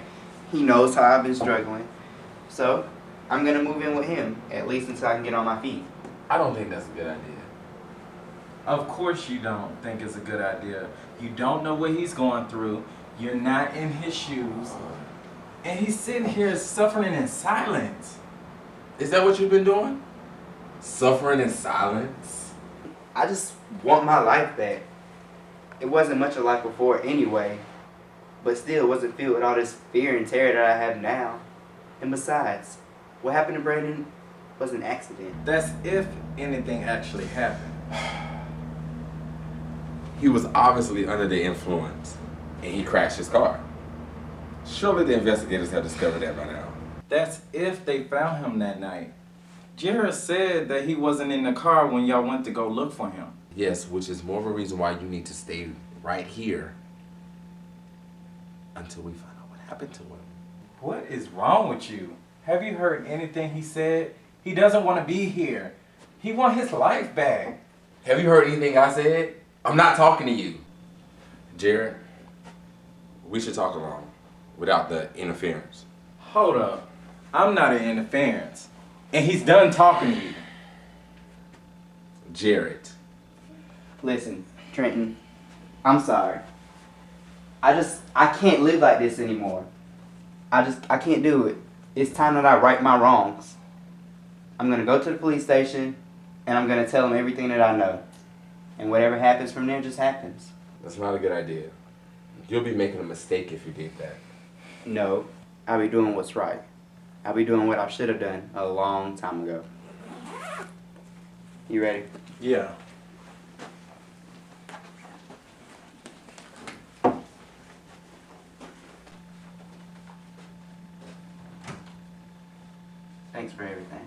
He knows how I've been struggling. So, I'm gonna move in with him, at least until I can get on my feet. I don't think that's a good idea. Of course you don't think it's a good idea. You don't know what he's going through. You're not in his shoes. And he's sitting here suffering in silence. Is that what you've been doing? Suffering in silence? I just want my life back. It wasn't much of life before anyway, but still wasn't filled with all this fear and terror that I have now. And besides, what happened to Brandon was an accident. That's if anything actually happened. He was obviously under the influence, and he crashed his car. Surely the investigators have discovered that by now. That's if they found him that night. Jared said that he wasn't in the car when y'all went to go look for him. Yes, which is more of a reason why you need to stay right here until we find out what happened to him. What is wrong with you? Have you heard anything he said? He doesn't want to be here. He wants his life back. Have you heard anything I said? I'm not talking to you. Jared, we should talk alone without the interference. Hold up. I'm not an interference. And he's done talking to you. Jared. Listen, Trenton, I'm sorry. I can't live like this anymore. I can't do it. It's time that I right my wrongs. I'm gonna go to the police station and I'm gonna tell them everything that I know. And whatever happens from there just happens. That's not a good idea. You'll be making a mistake if you did that. No, I'll be doing what's right. I'll be doing what I should have done a long time ago. You ready? Yeah. Thanks for everything.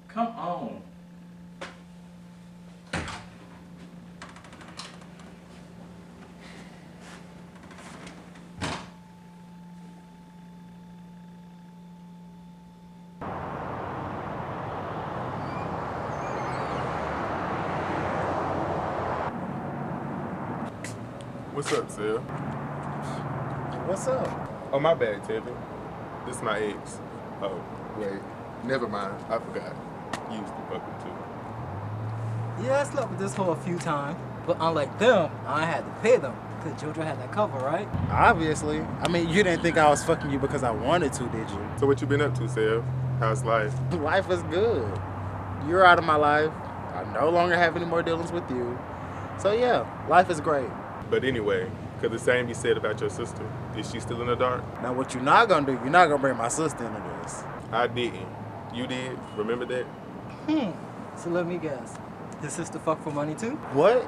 Come on. What's up, Sal? What's up? Oh, my bad, Tevin. This is my ex. Oh, wait. Never mind. I forgot. You used to fuck with too. Yeah, I slept with this hoe a few times, but unlike them, I had to pay them because JoJo had that cover, right? Obviously. I mean, you didn't think I was fucking you because I wanted to, did you? So what you been up to, Sal? How's life? Life is good. You're out of my life. I no longer have any more dealings with you. So yeah, life is great. But anyway, could the same be said about your sister? Is she still in the dark? Now what you're not gonna do, you're not gonna bring my sister into this. I didn't. You did? Remember that? So let me guess. His sister fuck for money too? What?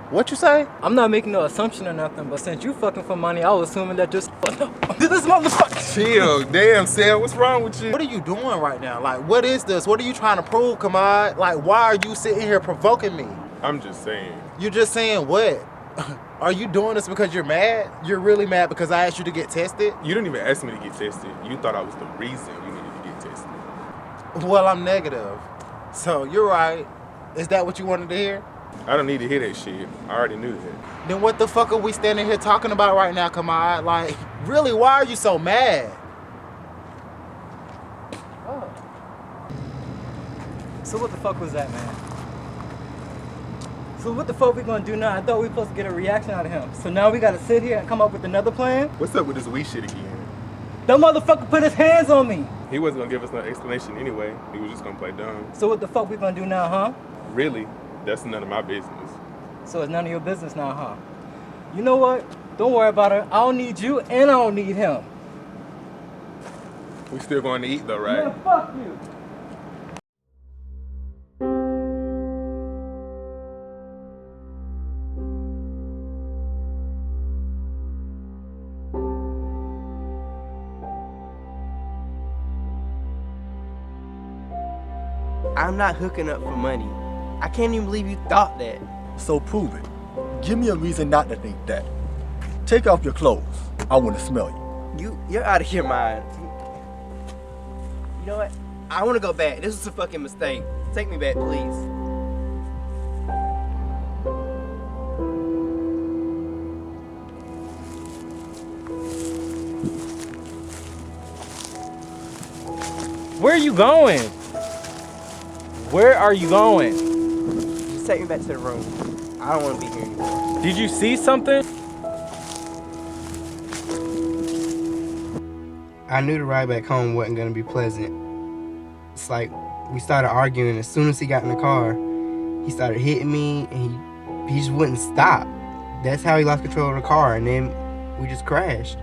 What you say? I'm not making no assumption or nothing, but since you fucking for money, I was assuming that just this motherfucker. Chill. Damn, Sam, what's wrong with you? What are you doing right now? Like, what is this? What are you trying to prove, Kamad? Like, why are you sitting here provoking me? I'm just saying. You're just saying what? Are you doing this because you're mad? You're really mad because I asked you to get tested? You didn't even ask me to get tested. You thought I was the reason you needed to get tested. Well, I'm negative. So, you're right. Is that what you wanted to hear? I don't need to hear that shit. I already knew that. Then what the fuck are we standing here talking about right now, Kamad? Like, really, why are you so mad? Oh. So what the fuck was that, man? So what the fuck we gonna do now? I thought we were supposed to get a reaction out of him. So now we gotta sit here and come up with another plan? What's up with this we shit again? That motherfucker put his hands on me. He wasn't gonna give us no explanation anyway. He was just gonna play dumb. So what the fuck we gonna do now, huh? Really? That's none of my business. So it's none of your business now, huh? You know what? Don't worry about it. I don't need you and I don't need him. We still going to eat though, right? Yeah, fuck you. I'm not hooking up for money. I can't even believe you thought that. So prove it. Give me a reason not to think that. Take off your clothes. I want to smell you. You're out of your mind. You know what? I want to go back. This was a fucking mistake. Take me back, please. Where are you going? Where are you going? Just take me back to the room. I don't want to be here anymore. Did you see something? I knew the ride back home wasn't going to be pleasant. It's like we started arguing. As soon as he got in the car, he started hitting me and he just wouldn't stop. That's how he lost control of the car, and then we just crashed.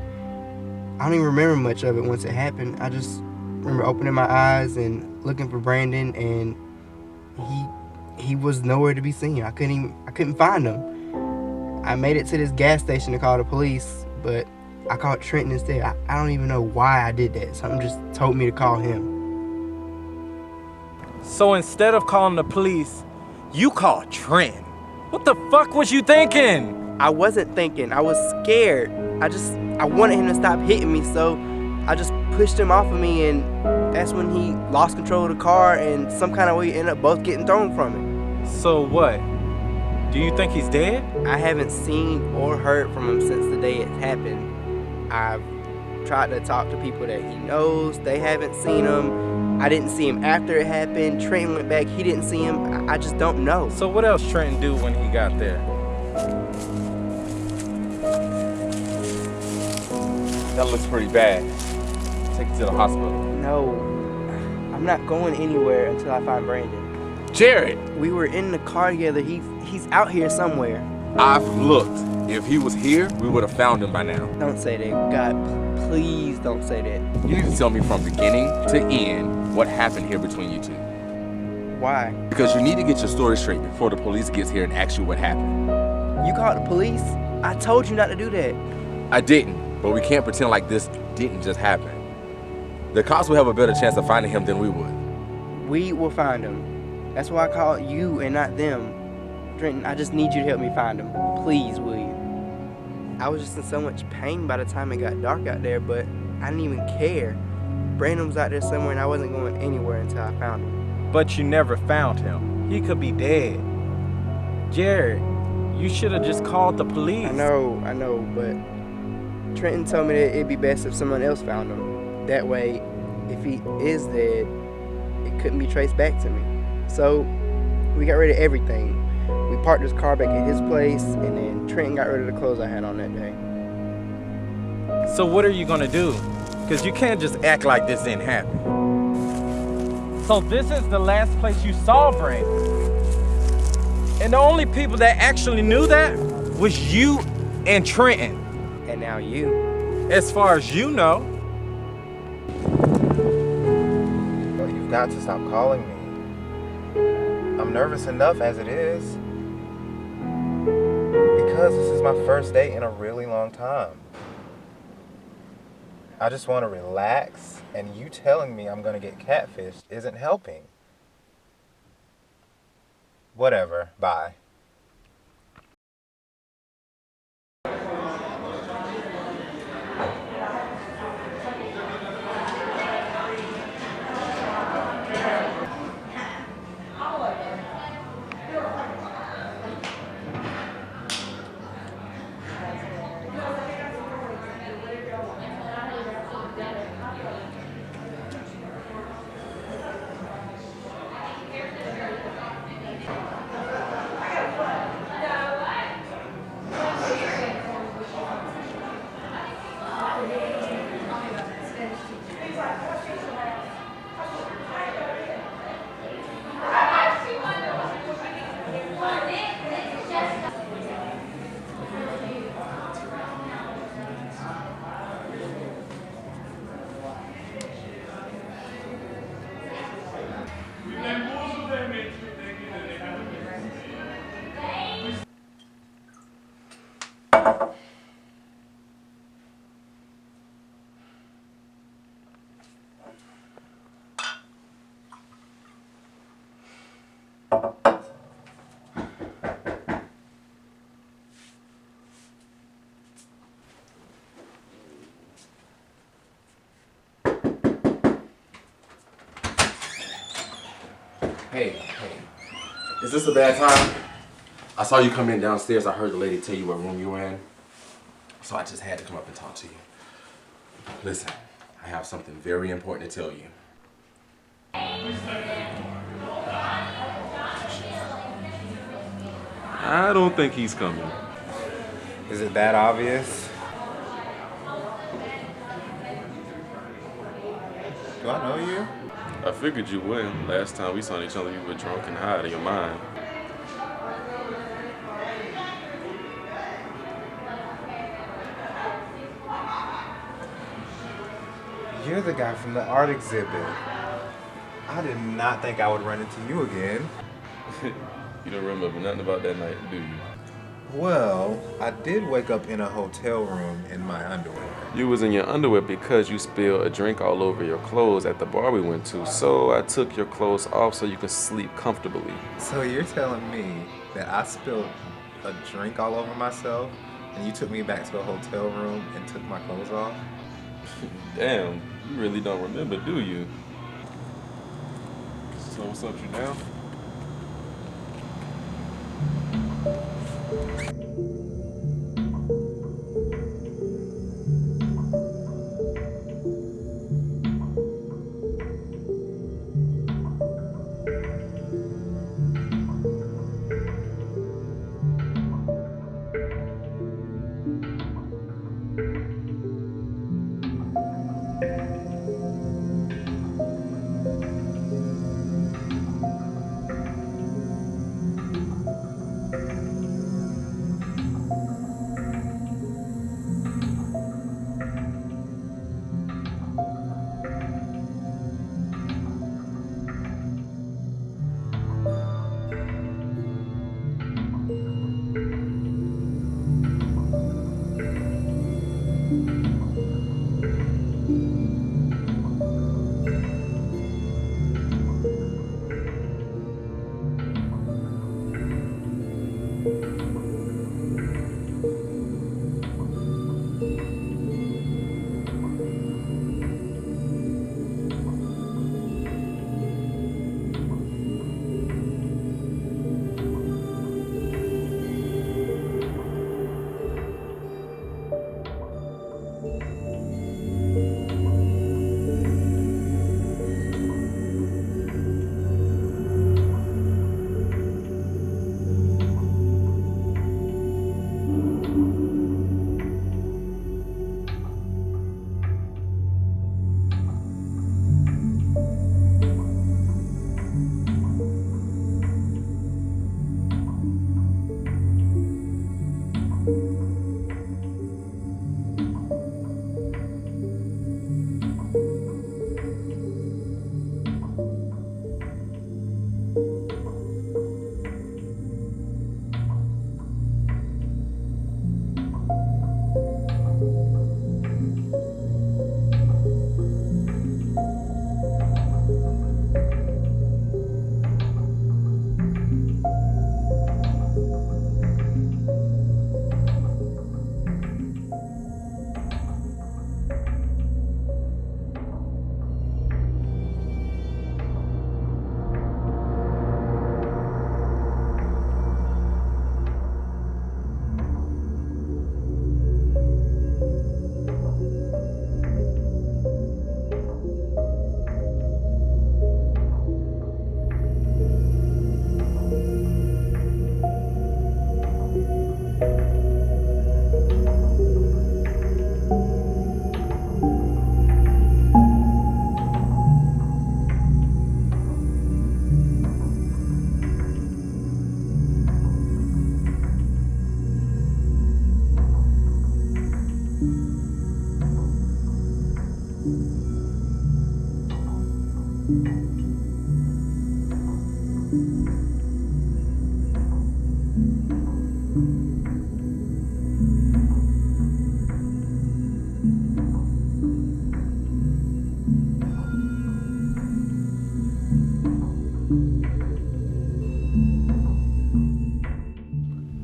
I don't even remember much of it once it happened. I just remember opening my eyes and looking for Brandon, and he was nowhere to be seen. I couldn't find him. I made it to this gas station to call the police, but I called Trenton instead. I don't even know why I did that. Something just told me to call him. So instead of calling the police, you called Trenton. What the fuck was you thinking? I wasn't thinking. I was scared. I wanted him to stop hitting me, so I just pushed him off of me, and that's when he lost control of the car, and some kind of way ended up both getting thrown from it. So what? Do you think he's dead? I haven't seen or heard from him since the day it happened. I've tried to talk to people that he knows. They haven't seen him. I didn't see him after it happened. Trenton went back. He didn't see him. I just don't know. So what else Trenton do when he got there? That looks pretty bad. Take it to the hospital. No, I'm not going anywhere until I find Brandon. Jared! We were in the car together. He's out here somewhere. I've looked. If he was here, we would have found him by now. Don't say that. God, please don't say that. You need to tell me from beginning to end what happened here between you two. Why? Because you need to get your story straight before the police gets here and ask you what happened. You called the police? I told you not to do that. I didn't, but we can't pretend like this didn't just happen. The cops will have a better chance of finding him than we would. We will find him. That's why I called you and not them. Trenton, I just need you to help me find him. Please, will you? I was just in so much pain by the time it got dark out there, but I didn't even care. Brandon was out there somewhere and I wasn't going anywhere until I found him. But you never found him. He could be dead. Jared, you should have just called the police. I know, but Trenton told me that it'd be best if someone else found him. That way, if he is dead, it couldn't be traced back to me. So, we got rid of everything. We parked his car back at his place, and then Trenton got rid of the clothes I had on that day. So what are you gonna do? Because you can't just act like this didn't happen. So this is the last place you saw Brandon. And the only people that actually knew that was you and Trenton. And now you. As far as you know. Well, you've got to stop calling me. I'm nervous enough as it is. Because this is my first date in a really long time. I just want to relax, and you telling me I'm going to get catfished isn't helping. Whatever, bye. Hey. Is this a bad time? I saw you come in downstairs. I heard the lady tell you what room you were in. So I just had to come up and talk to you. Listen, I have something very important to tell you. I don't think he's coming. Is it that obvious? Do I know you? I figured you would. Last time we saw each other, you were drunk and high out of your mind. You're the guy from the art exhibit. I did not think I would run into you again. You don't remember nothing about that night, do you? Well, I did wake up in a hotel room in my underwear. You was in your underwear because you spilled a drink all over your clothes at the bar we went to, so I took your clothes off so you could sleep comfortably. So you're telling me that I spilled a drink all over myself and you took me back to a hotel room and took my clothes off? Damn, you really don't remember, do you? So what's up, you down?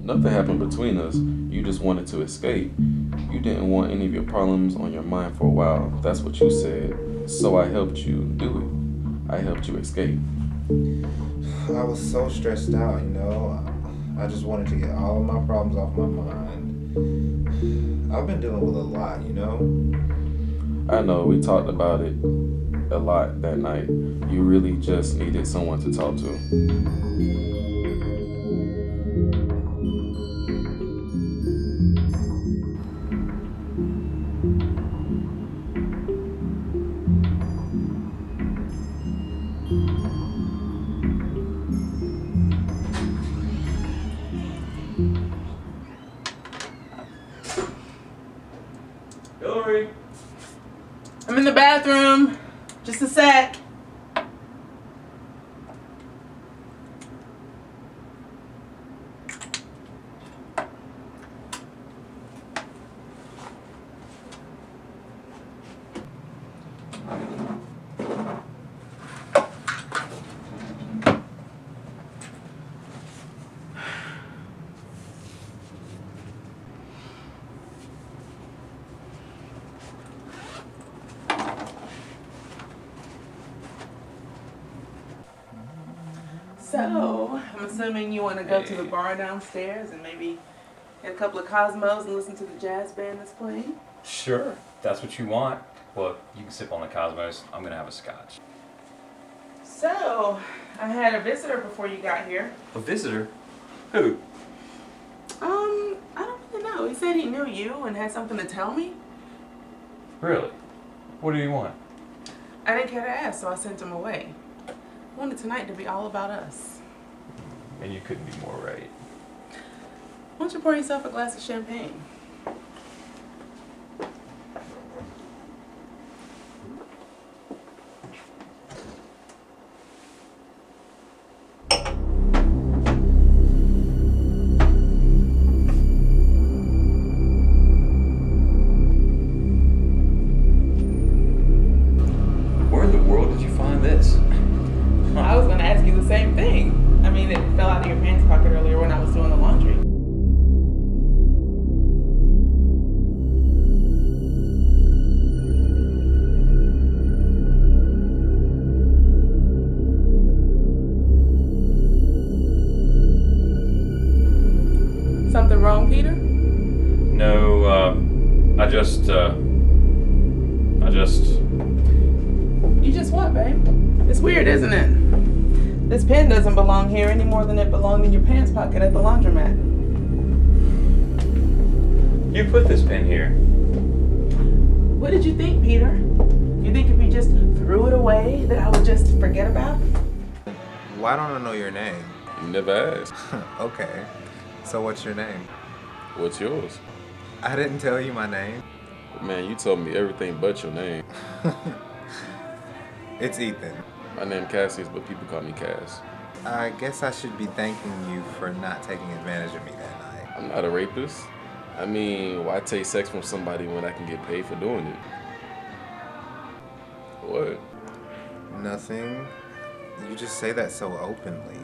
Nothing happened between us. You just wanted to escape. You didn't want any of your problems on your mind for a while. That's what you said. So I helped you do it. I helped you escape. I was so stressed out, you know. I just wanted to get all of my problems off my mind. I've been dealing with a lot, you know. I know, we talked about it a lot that night. You really just needed someone to talk to. Hilary! I'm in the bathroom. Just a sec. So, I'm assuming you want to go to the bar downstairs and maybe get a couple of Cosmos and listen to the jazz band that's playing? Sure, if that's what you want. Well, you can sip on the Cosmos. I'm gonna have a scotch. So, I had a visitor before you got here. A visitor? Who? I don't really know. He said he knew you and had something to tell me. Really? What do you want? I didn't care to ask, so I sent him away. I wanted tonight to be all about us. And you couldn't be more right. Why don't you pour yourself a glass of champagne? Where in the world did you find this? I was going to ask you the same thing. I mean, it fell out of your pants pocket earlier when I was doing the laundry. Something wrong, Peter? No, I just. You just what, babe? It's weird, isn't it? This pen doesn't belong here any more than it belonged in your pants pocket at the laundromat. You put this pen here. What did you think, Peter? You think if you just threw it away that I would just forget about it? Why don't I know your name? You never asked. Okay. So what's your name? What's yours? I didn't tell you my name. Man, you told me everything but your name. It's Ethan. My name Cassius, but people call me Cass. I guess I should be thanking you for not taking advantage of me that night. I'm not a rapist. I mean, why take sex from somebody when I can get paid for doing it? What? Nothing. You just say that so openly.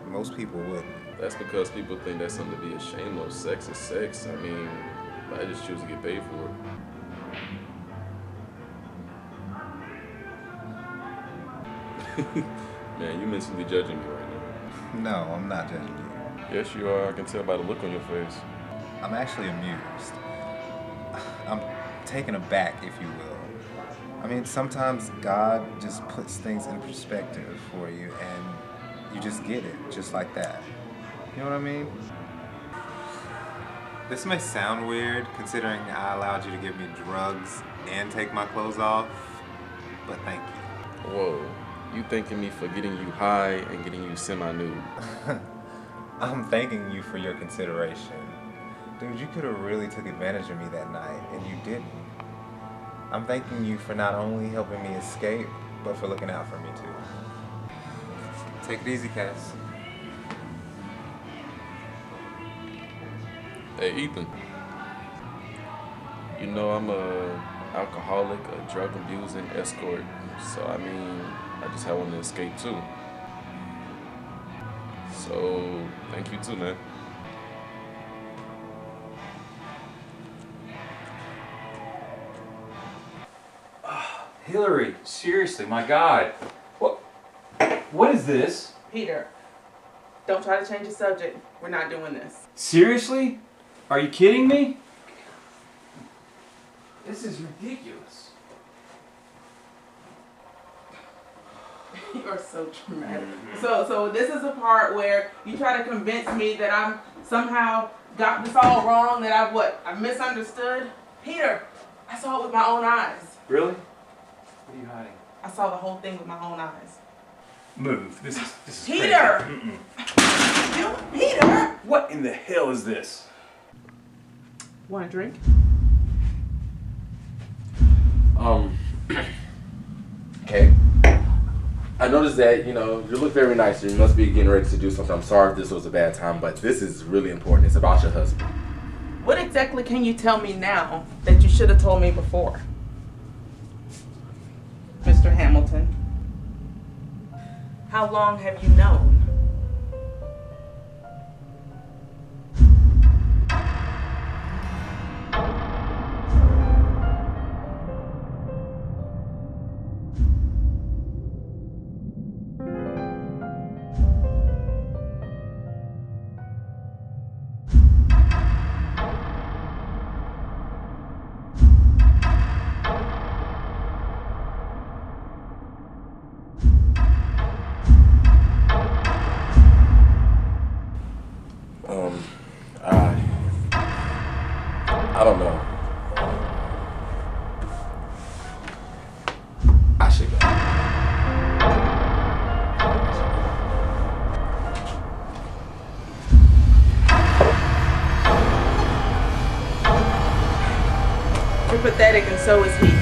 Most people wouldn't. That's because people think that's something to be ashamed of. Sex is sex. I mean, I just choose to get paid for it. Man, you mentally judging me right now. No, I'm not judging you. Yes, you are. I can tell by the look on your face. I'm actually amused. I'm taken aback, if you will. I mean, sometimes God just puts things in perspective for you and you just get it, just like that. You know what I mean? This may sound weird, considering I allowed you to give me drugs and take my clothes off, but thank you. Whoa, you thanking me for getting you high and getting you semi-nude? I'm thanking you for your consideration. Dude, you could have really took advantage of me that night, and you didn't. I'm thanking you for not only helping me escape, but for looking out for me too. Take it easy, Cass. Hey, Ethan. You know I'm a alcoholic, a drug abusing escort. So, I mean, I just want to escape too. So, thank you too, man. Hilary, seriously, my God. What is this? Peter, don't try to change the subject. We're not doing this. Seriously? Are you kidding me? This is ridiculous. You are so dramatic. So this is the part where you try to convince me that I'm somehow got this all wrong, that I've misunderstood. Peter, I saw it with my own eyes. Really? What are you hiding? I saw the whole thing with my own eyes. Move. This is Peter! crazy. You, Peter! What in the hell is this? Want a drink? Okay. I noticed that, you look very nice. You must be getting ready to do something. I'm sorry if this was a bad time, but this is really important. It's about your husband. What exactly can you tell me now that you should have told me before? Mr. Hamilton, how long have you known? I don't know. I should go. You're pathetic, and so is he.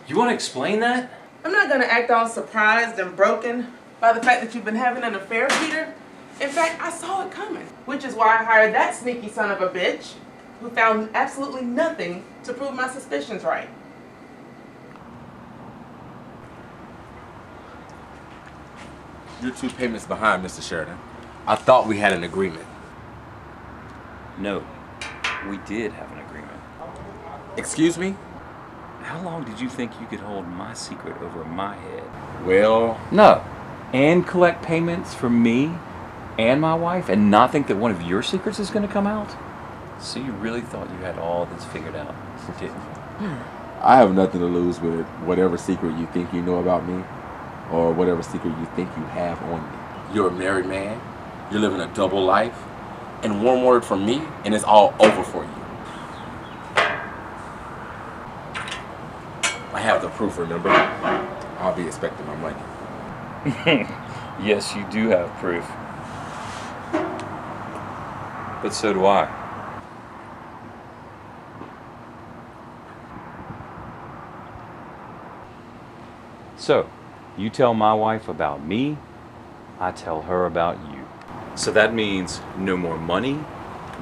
You want to explain that? I'm not going to act all surprised and broken by the fact that you've been having an affair, Peter. In fact, I saw it coming, which is why I hired that sneaky son of a bitch who found absolutely nothing to prove my suspicions right. You're 2 payments behind, Mr. Sheridan. I thought we had an agreement. No, we did have an agreement. Excuse me? How long did you think you could hold my secret over my head? Well... No. And collect payments from me and my wife and not think that one of your secrets is going to come out? So you really thought you had all this figured out, didn't you? I have nothing to lose with whatever secret you think you know about me or whatever secret you think you have on me. You're a married man. You're living a double life. And one word from me and it's all over for you. I have the proof, remember? I'll be expecting my money. Yes, you do have proof. But so do I. So, you tell my wife about me, I tell her about you. So that means no more money,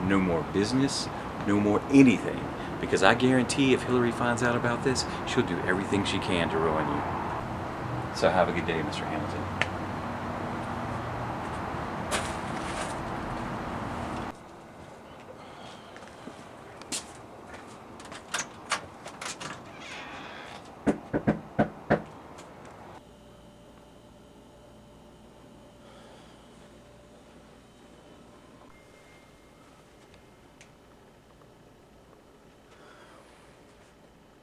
no more business, no more anything. Because I guarantee if Hilary finds out about this, she'll do everything she can to ruin you. So have a good day, Mr. Hamilton.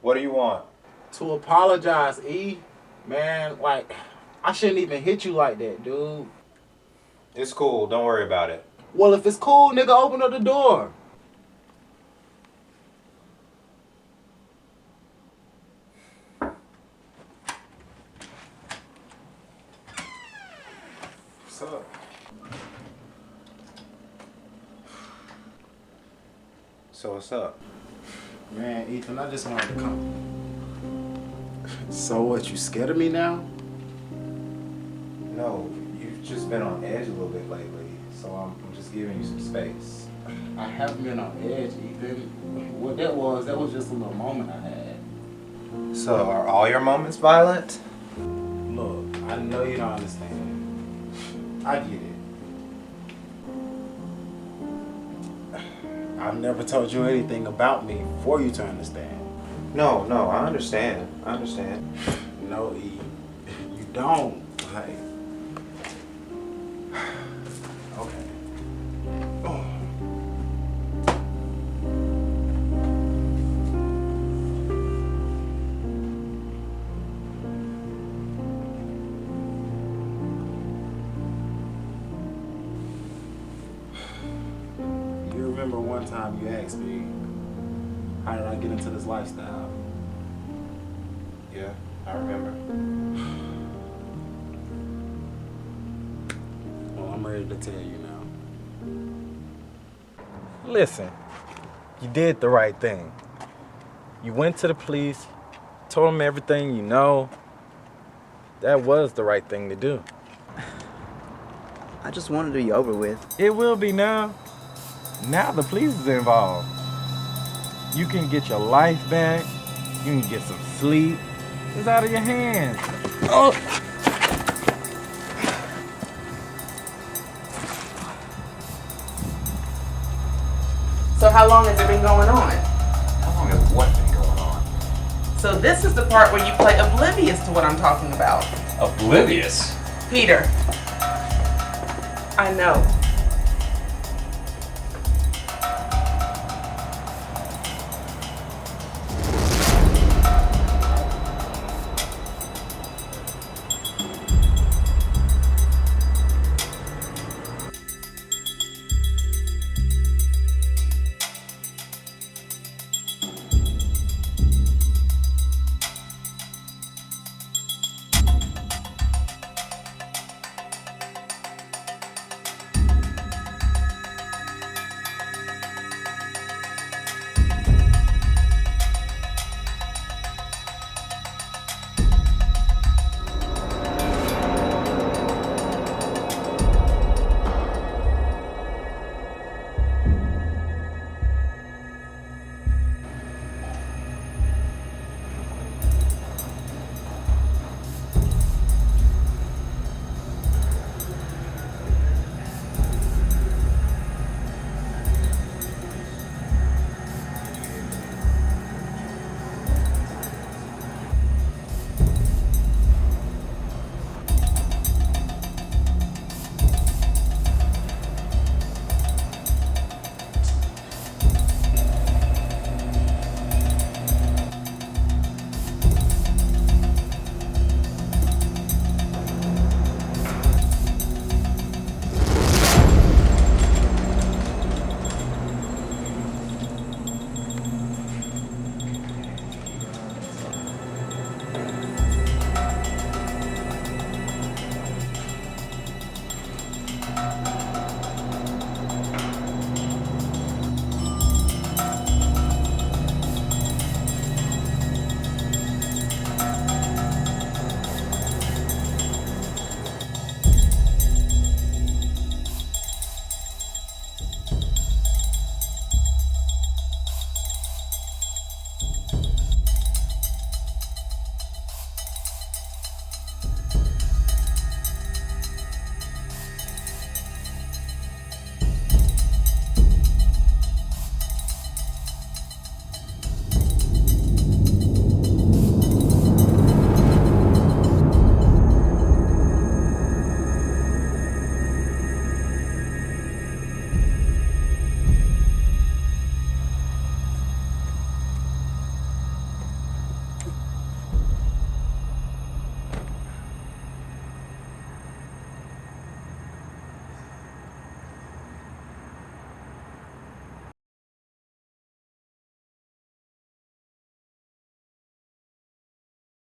What do you want? To apologize, E. Man, like, I shouldn't even hit you like that, dude. It's cool. Don't worry about it. Well, if it's cool, nigga, open up the door. What's up? So what's up? Man, Ethan, I just wanted to come. So what, you scared of me now? No, you've just been on edge a little bit lately, so I'm just giving you some space. I haven't been on edge, Ethan. What that was just a little moment I had. So, are all your moments violent? Look, I know you don't understand. I get it. I've never told you anything about me for you to understand. No, I understand. I understand. No, E. You don't. Like, okay. Oh. You remember one time you asked me, how did I get into this lifestyle? Yeah, I remember. Well, I'm ready to tell you now. Listen, you did the right thing. You went to the police, told them everything you know. That was the right thing to do. I just wanted to be over with. It will be now. Now the police is involved. You can get your life back. You can get some sleep. It's out of your hands. Oh! So how long has it been going on? How long has what been going on? So this is the part where you play oblivious to what I'm talking about. Oblivious? Peter, I know.